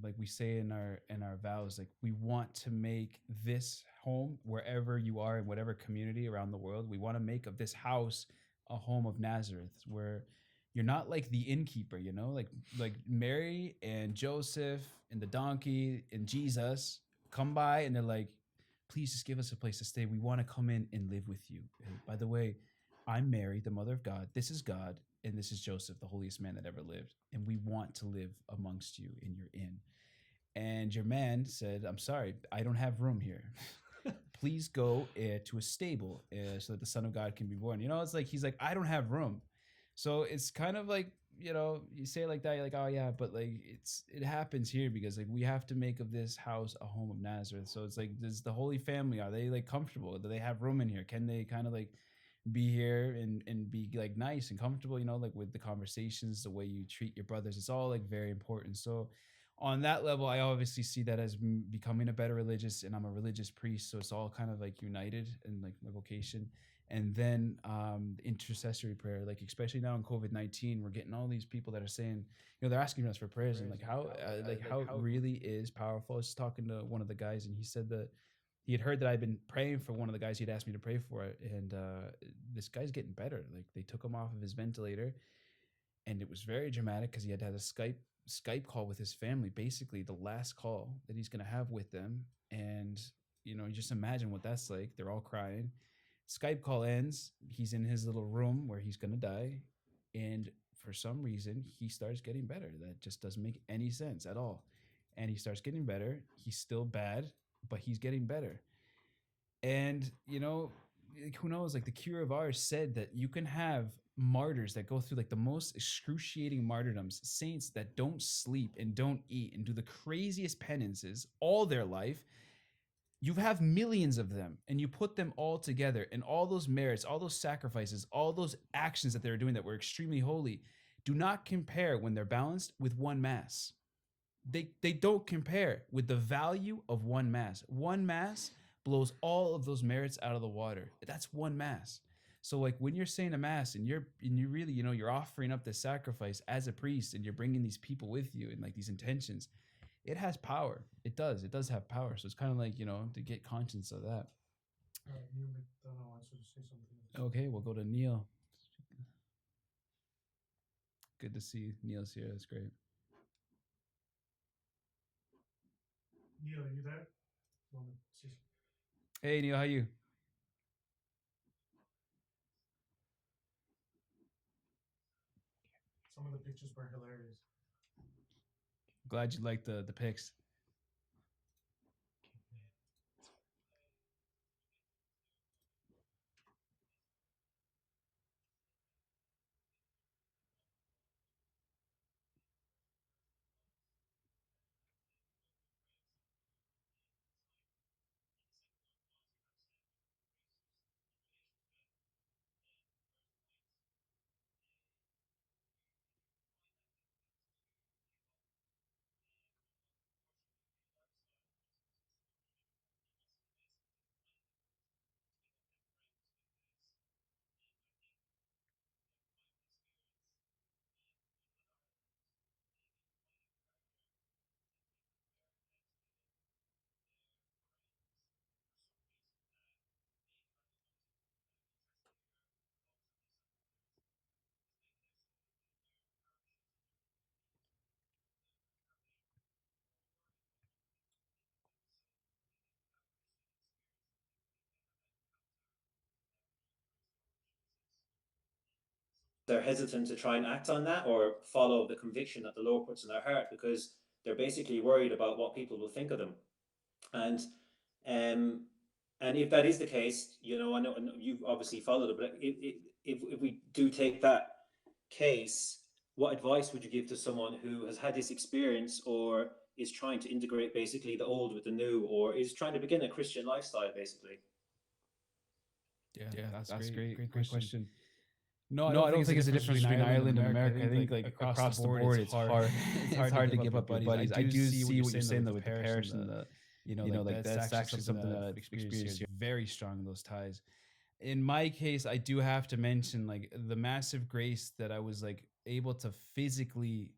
Speaker 1: Like we say in our vows, like we want to make this home wherever you are in whatever community around the world. We want to make of this house a home of Nazareth, where you're not like the innkeeper, like Mary and Joseph and the donkey and Jesus come by and they're like, please just give us a place to stay. We want to come in and live with you. Hey, by the way, I'm Mary, the mother of God. This is God. And this is Joseph, the holiest man that ever lived. And we want to live amongst you in your inn. And your man said, I'm sorry, I don't have room here. Please go to a stable so that the Son of God can be born. It's like, he's like, I don't have room. So it's kind of like, you say it like that, you're like, oh yeah, but like it happens here because like we have to make of this house a home of Nazareth. So it's like, does the Holy Family, are they like comfortable? Do they have room in here? Can they kind of like be here and be like nice and comfortable, like with the conversations, the way you treat your brothers? It's all like very important. So on that level, I obviously see that as becoming a better religious, and I'm a religious priest, so it's all kind of like united in like my vocation. And then intercessory prayer, like especially now in COVID-19, we're getting all these people that are saying, they're asking us for prayers, and like how it really is powerful. I was talking to one of the guys, and he said that he had heard that I'd been praying for one of the guys he'd asked me to pray for, and this guy's getting better. Like they took him off of his ventilator, and it was very dramatic because he had a Skype call with his family, basically the last call that he's going to have with them. And you just imagine what that's like. They're all crying. Skype call ends. He's in his little room where he's going to die, and for some reason he starts getting better. That just doesn't make any sense at all. And he starts getting better. He's still bad, but he's getting better. And like, who knows, like the Cure of Ars said that you can have martyrs that go through like the most excruciating martyrdoms, saints that don't sleep and don't eat and do the craziest penances all their life. You have millions of them, and you put them all together, and all those merits, all those sacrifices, all those actions that they're doing that were extremely holy do not compare when they're balanced with one mass. They don't compare with the value of one mass. One mass blows all of those merits out of the water. That's one mass. So like when you're saying a mass, and you really, you're offering up this sacrifice as a priest, and you're bringing these people with you and like these intentions, it has power. It does have power. So it's kind of like, to get conscious of that. Neil McDonough wants to say something. Okay, we'll go to Neil. Good to see Neil's here. That's great. Neil, are you there? Hey Neil, how you? Some of the pictures were hilarious. Glad you liked the pics.
Speaker 3: They're hesitant to try and act on that or follow the conviction that the Lord puts in their heart because they're basically worried about what people will think of them. And um, and if that is the case, I know you've obviously followed it, but if we do take that case, what advice would you give to someone who has had this experience or is trying to integrate basically the old with the new, or is trying to begin a Christian lifestyle, basically?
Speaker 1: Yeah, that's great. Great question. No, I don't think it's a difference between Ireland and America. I think like across the board, it's hard. It's hard to give up your buddies. I do see what you're saying though with the parish and the, like that's actually something that I've experienced here. Very strong, those ties. In my case, I do have to mention like the massive grace that I was like able to physically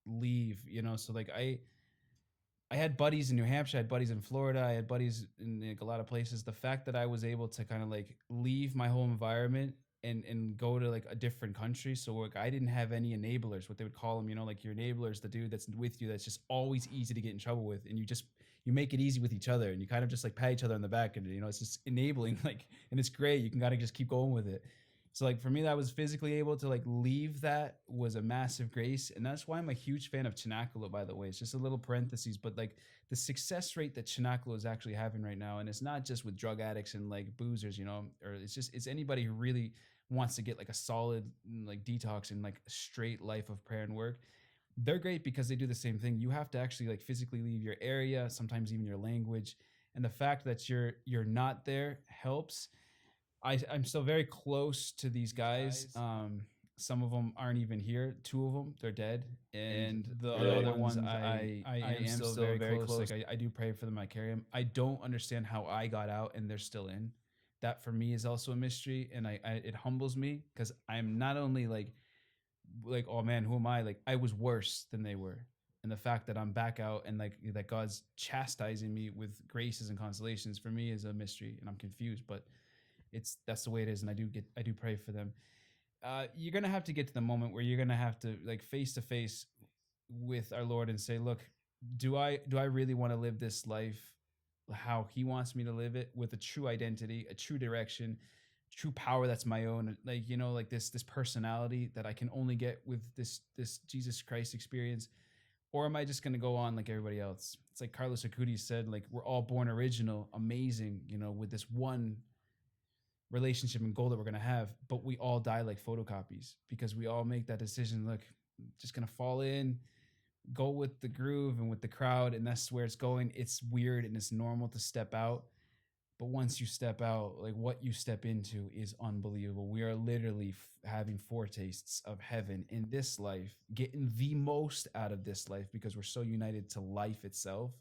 Speaker 1: leave. So like I had buddies in New Hampshire, I had buddies in Florida, I had buddies in like a lot of places. The fact that I was able to kind of like leave my home environment and go to like a different country. So like I didn't have any enablers, what they would call them, like your enablers, the dude that's with you that's just always easy to get in trouble with, and you make it easy with each other, and you kind of just like pat each other on the back, and it's just enabling, like, and it's great. You can kind of just keep going with it. So like for me, that was physically able to like leave, that was a massive grace. And that's why I'm a huge fan of Chinakalo, by the way. It's just a little parentheses, but like the success rate that Chinakalo is actually having right now, and it's not just with drug addicts and like boozers, or it's anybody who really wants to get like a solid like detox and like straight life of prayer and work, they're great because they do the same thing. You have to actually like physically leave your area, sometimes even your language. And the fact that you're not there helps. I'm still very close to these guys. Some of them aren't even here. Two of them, they're dead, and the
Speaker 3: Really?
Speaker 1: other ones, I am still very close. Like I do pray for them. I carry them. I don't understand how I got out and they're still in. That for me is also a mystery, and I it humbles me because I'm not only like oh man, who am I? Like I was worse than they were, and the fact that I'm back out and like that God's chastising me with graces and consolations for me is a mystery, and I'm confused, but that's the way it is, and I do pray for them. You're gonna have to get to the moment where you're gonna have to like face to face with our Lord and say, look, do I really want to live this life how He wants me to live it, with a true identity, a true direction, true power that's my own, like like this personality that I can only get with this Jesus Christ experience, or am I just going to go on like everybody else? It's like Carlos Acutis said, like we're all born original, amazing, with this one relationship and goal that we're going to have, but we all die like photocopies because we all make that decision. Look, just going to fall in, go with the groove and with the crowd, and that's where it's going. It's weird and it's normal to step out, but once you step out, like what you step into is unbelievable. We are literally having foretastes of heaven in this life, getting the most out of this life because we're so united to life itself,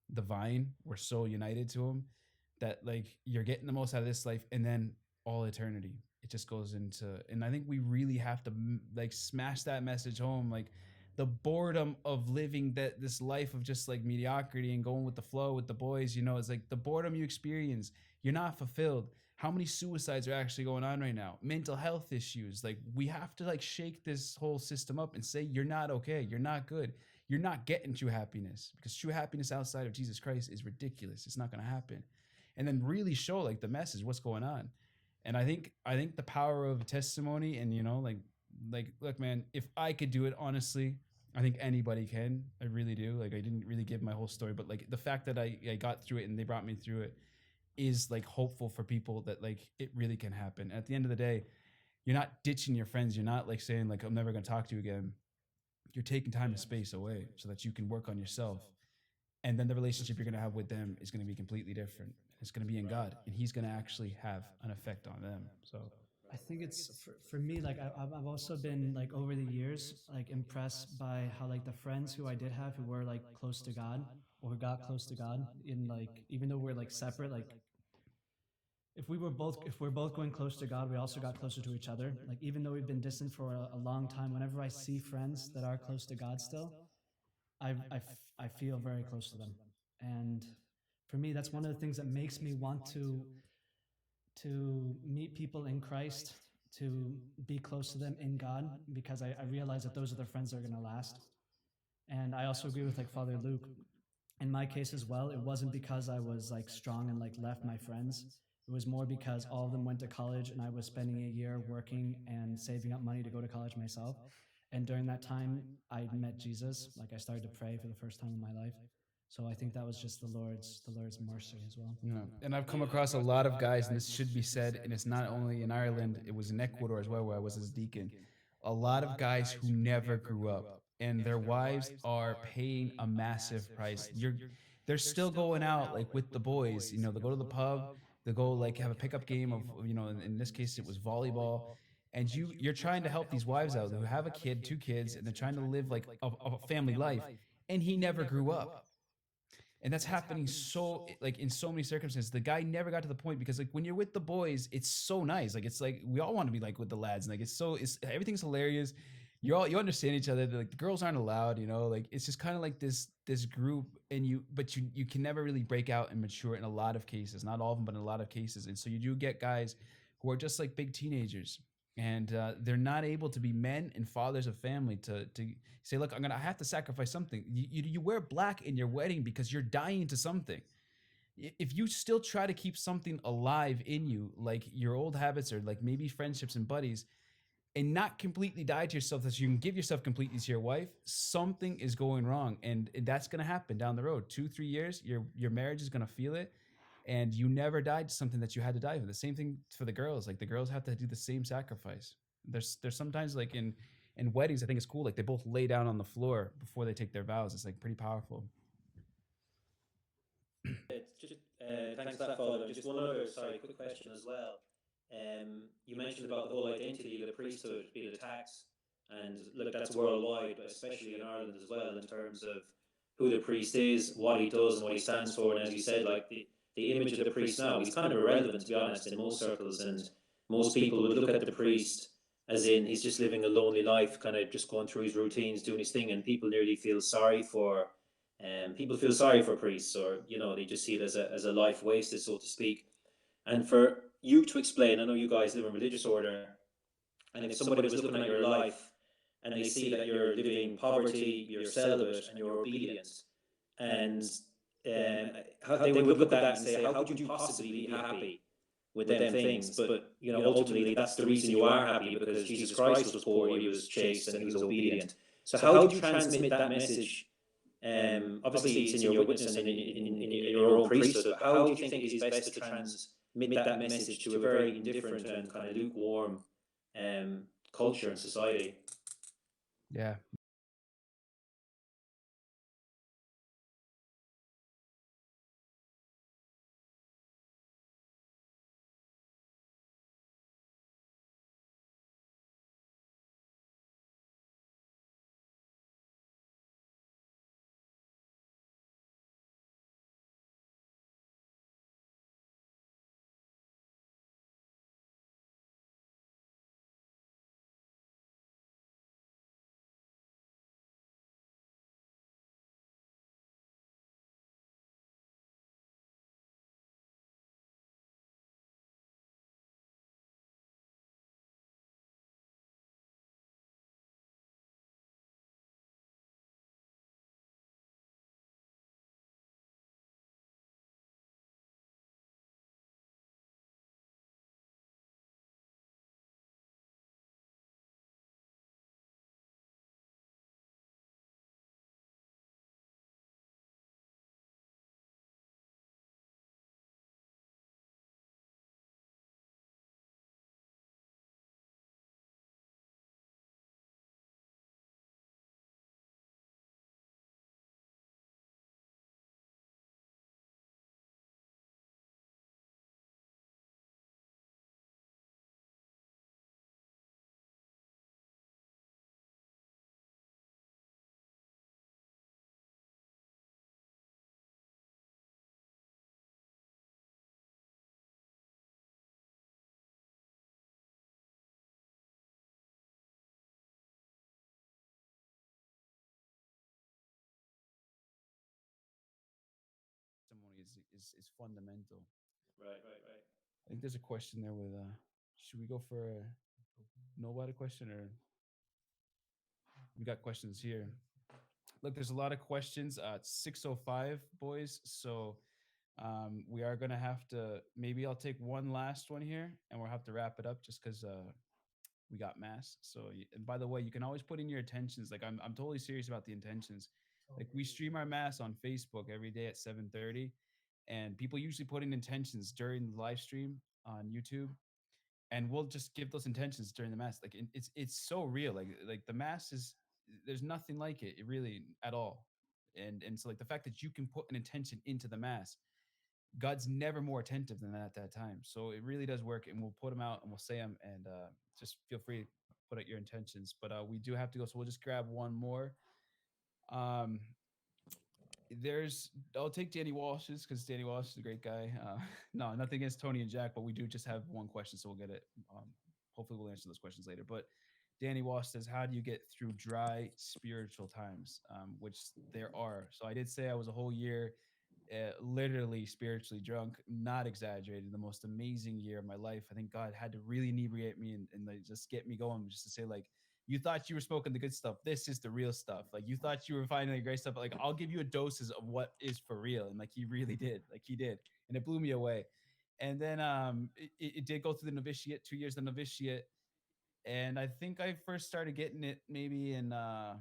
Speaker 1: the vine. We're so united to Him that like you're getting the most out of this life, and then all eternity. It just goes into, and I think we really have to like smash that message home. Like the boredom of living this life of just like mediocrity and going with the flow with the boys, it's like the boredom you experience, you're not fulfilled. How many suicides are actually going on right now? Mental health issues. Like we have to like shake this whole system up and say, you're not okay. You're not good. You're not getting true happiness, because true happiness outside of Jesus Christ is ridiculous. It's not going to happen. And then really show like the message, what's going on. And I think the power of testimony, and like look man, if I could do it, honestly, I think anybody can. I really do. Like I didn't really give my whole story, but like the fact that I got through it and they brought me through it is like hopeful for people that like it really can happen. At the end of the day, you're not ditching your friends. You're not like saying like I'm never going to talk to you again. You're taking time and space away so that you can work on yourself. And then the relationship you're going to have with them is going to be completely different. It's going to be in God, and He's going to actually have an effect on them. So
Speaker 2: I think it's for me, like I've also been like over the years, like impressed by how like the friends who I did have who were like close to God or who got close to God in like, even though we're like separate, like if we're both going close to God, we also got closer to each other. Like even though we've been distant for a long time, whenever I see friends that are close to God still, I feel very close to them. And for me, that's one of the things that makes me want to meet people in Christ, to be close to them in God, because I realize that those are the friends that are going to last. And I also agree with like Father Luke. In my case as well, it wasn't because I was like strong and like left my friends. It was more because all of them went to college and I was spending a year working and saving up money to go to college myself. And during that time, I met Jesus. Like I started to pray for the first time in my life. So I think that was just the Lord's mercy as well.
Speaker 1: yeah, and I've come across a lot of guys, and this should be said, and it's not only in Ireland; it was in Ecuador as well, where I was as deacon. A lot of guys who never grew up, and their wives are paying a massive price. They're still going out like with the boys. They go to the pub, they go like have a pickup game of in this case it was volleyball, and you're trying to help these wives out who have a kid, two kids, and they're trying to live like a family life, and he never grew up. And that's happening so like in so many circumstances. The guy never got to the point, because like when you're with the boys, it's so nice. Like it's like we all want to be like with the lads, and like it's everything's hilarious. You understand each other. Like the girls aren't allowed, like it's just kind of like this group, and you can never really break out and mature in a lot of cases. Not all of them, but in a lot of cases. And so you do get guys who are just like big teenagers, and they're not able to be men and fathers of family to say, look, I have to sacrifice something. You wear black in your wedding because you're dying to something. If you still try to keep something alive in you, like your old habits or like maybe friendships and buddies, and not completely die to yourself, that you can give yourself completely to your wife, something is going wrong. And that's going to happen down the road. 2-3 years, your marriage is going to feel it. and you never died to something that you had to die for. The same thing for the girls. Like the girls have to do the same sacrifice. There's sometimes like in weddings, I think it's cool. Like they both lay down on the floor before they take their vows. It's like pretty powerful.
Speaker 3: It's just thanks for that, Father. Just one other, sorry, quick question as well. You mentioned about the whole identity of the priesthood being attacked, and look, that's worldwide, but especially in Ireland as well, in terms of who the priest is, what he does, and what he stands for. And as you said, like the image of the priest now, he's kind of irrelevant to be honest in most circles, and most people would look at the priest as in he's just living a lonely life, kind of just going through his routines, doing his thing, and people nearly feel sorry for people feel sorry for priests, or they just see it as a life wasted, so to speak. And for you to explain, I know you guys live in religious order, and if somebody was looking at your life and they see that you're living poverty, you're celibate, and you're obedient, and how they would look at that and say, how could you possibly be happy with them things? But ultimately, that's the reason you are happy, because Jesus Christ was poor, he was chaste, and he was obedient. So how do you transmit that message? Obviously, it's in your witness and in your own priesthood, but how do you think it is best to transmit that message to a very indifferent and kind of lukewarm um, culture and society?
Speaker 1: Yeah. Testimony is fundamental.
Speaker 3: Right, right, right.
Speaker 1: I think there's a question there with should we go for a nobody question, or we got questions here? Look, there's a lot of questions. It's 6:05, boys. So we are gonna have to, maybe I'll take one last one here and we'll have to wrap it up just because we got mass. So and by the way, you can always put in your intentions. Like I'm totally serious about the intentions. Like we stream our mass on Facebook every day at 7:30, and people usually put in intentions during the live stream on YouTube, and we'll just give those intentions during the mass. Like it's so real. Like the mass is, there's nothing like it really at all. And so like the fact that you can put an intention into the mass, God's never more attentive than that at that time. So it really does work, and we'll put them out and we'll say them, and just feel free to put out your intentions. But we do have to go, so we'll just grab one more. Um, there's I'll take Danny Walsh's because Danny Walsh is a great guy. No, nothing against Tony and Jack, but we do just have one question, so we'll get it. Hopefully, we'll answer those questions later. But Danny Walsh says, "How do you get through dry spiritual times?" Which there are. So I did say I was a whole year, literally spiritually drunk, not exaggerated. The most amazing year of my life. I think God had to really inebriate me and like, just get me going, just to say like, you thought you were smoking the good stuff. This is the real stuff. Like you thought you were finding the great stuff. But like I'll give you a doses of what is for real. And like he really did. Like he did. And it blew me away. And then it did go through the novitiate, 2 years of the novitiate. And I think I first started getting it maybe in I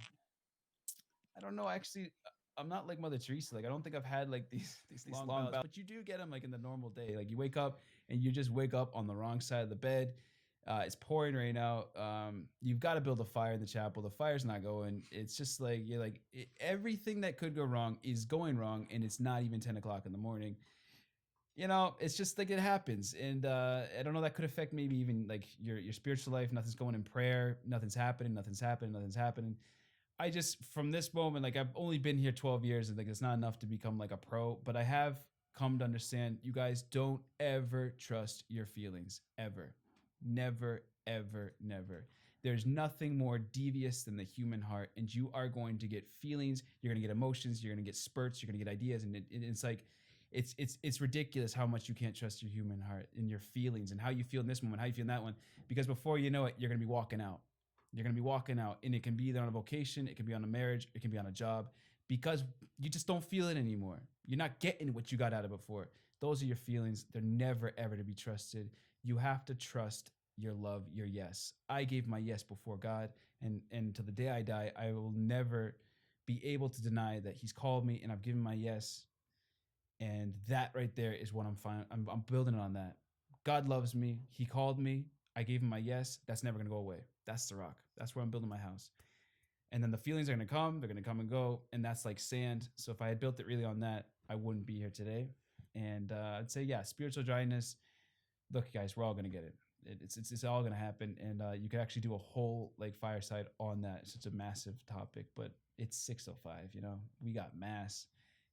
Speaker 1: don't know actually. I'm not like Mother Teresa. Like I don't think I've had like these long bouts, but you do get them like in the normal day. Like you wake up and you just wake up on the wrong side of the bed. It's pouring rain out. You've got to build a fire in the chapel. The fire's not going. It's just like you're like everything that could go wrong is going wrong, and it's not even 10 o'clock in the morning. You know, it's just like it happens, and I don't know. That could affect maybe even like your spiritual life. Nothing's going in prayer. Nothing's happening. Nothing's happening. Nothing's happening. I just from this moment, like I've only been here 12 years, and like it's not enough to become like a pro, but I have come to understand you guys don't ever trust your feelings ever. Never, ever, never. There's nothing more devious than the human heart, and you are going to get feelings, you're going to get emotions, you're going to get spurts, you're going to get ideas, and it's like it's ridiculous how much you can't trust your human heart and your feelings and how you feel in this moment, how you feel in that one, because before you know it, you're going to be walking out. You're going to be walking out, and it can be either on a vocation, it can be on a marriage, it can be on a job, because you just don't feel it anymore. You're not getting what you got out of it before. Those are your feelings. They're never, ever to be trusted. You have to trust your love, your yes. I gave my yes before God, and to the day I die, I will never be able to deny that He's called me and I've given my yes. And that right there is what I'm fine. I'm building on that. God loves me. He called me. I gave him my yes. That's never gonna go away. That's the rock. That's where I'm building my house. And then the feelings are gonna come. They're gonna come and go. And that's like sand. So if I had built it really on that, I wouldn't be here today. And I'd say, yeah, spiritual dryness. Look, guys, we're all gonna get it. It's all gonna happen. And you could actually do a whole like fireside on that. It's such a massive topic, but it's 6:05. You know, we got mass.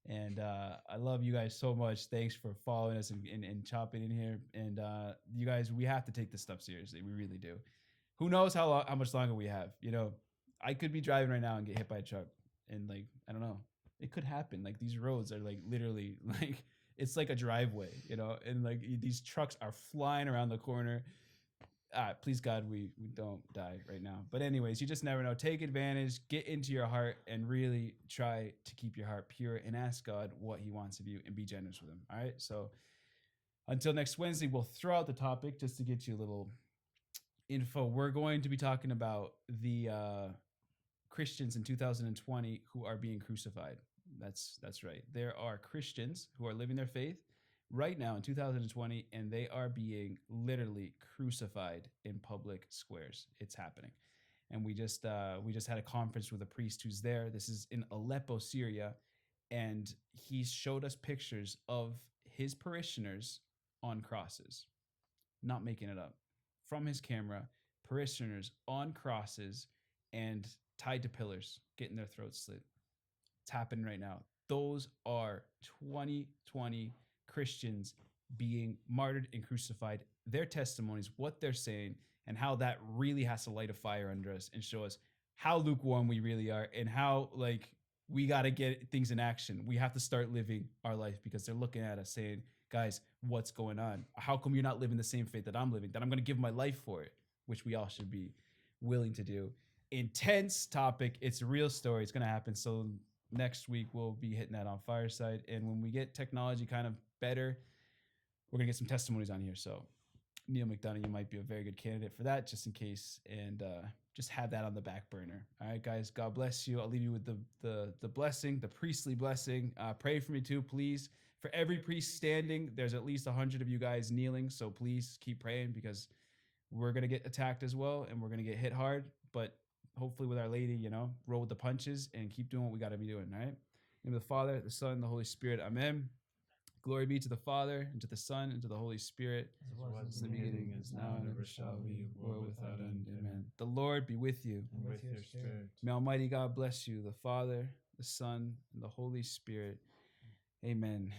Speaker 1: And I love you guys so much. Thanks for following us and chopping in here. And you guys, we have to take this stuff seriously. We really do. Who knows how much longer we have? You know, I could be driving right now and get hit by a truck, and like I don't know, it could happen. Like these roads are like literally like it's like a driveway, you know, and like these trucks are flying around the corner. Please God, we don't die right now. But anyways, you just never know. Take advantage, get into your heart, and really try to keep your heart pure and ask God what He wants of you, and be generous with Him. All right. So until next Wednesday, we'll throw out the topic just to get you a little info. We're going to be talking about the Christians in 2020 who are being crucified. That's right. There are Christians who are living their faith right now in 2020, and they are being literally crucified in public squares. It's happening. And we just had a conference with a priest who's there. This is in Aleppo, Syria, and he showed us pictures of his parishioners on crosses. Not making it up. From his camera, parishioners on crosses and tied to pillars, getting their throats slit. It's happening right now. Those are 2020 Christians being martyred and crucified. Their testimonies, what they're saying, and how that really has to light a fire under us and show us how lukewarm we really are, and how like we got to get things in action. We have to start living our life, because they're looking at us saying, guys, what's going on? How come you're not living the same faith that I'm living, that I'm going to give my life for it, which we all should be willing to do. Intense topic. It's a real story. It's going to happen. So next week we'll be hitting that on Fireside. And when we get technology kind of better, we're going to get some testimonies on here. So Neil McDonough, you might be a very good candidate for that, just in case. And just have that on the back burner. All right, guys, God bless you. I'll leave you with the blessing, the priestly blessing. Pray for me too, please. For every priest standing, there's at least 100 of you guys kneeling. So please keep praying, because we're going to get attacked as well, and we're going to get hit hard. But hopefully with Our Lady, you know, roll with the punches and keep doing what we got to be doing, all right? In the name of the Father, the Son, and the Holy Spirit. Amen. Glory be to the Father, and to the Son, and to the Holy Spirit.
Speaker 4: As it was in the beginning, is now, and ever shall be, world without end. Amen.
Speaker 1: The Lord be with you.
Speaker 4: And with your spirit.
Speaker 1: May Almighty God bless you, the Father, the Son, and the Holy Spirit. Amen.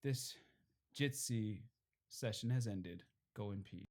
Speaker 1: This Jitsi session has ended. Go in peace.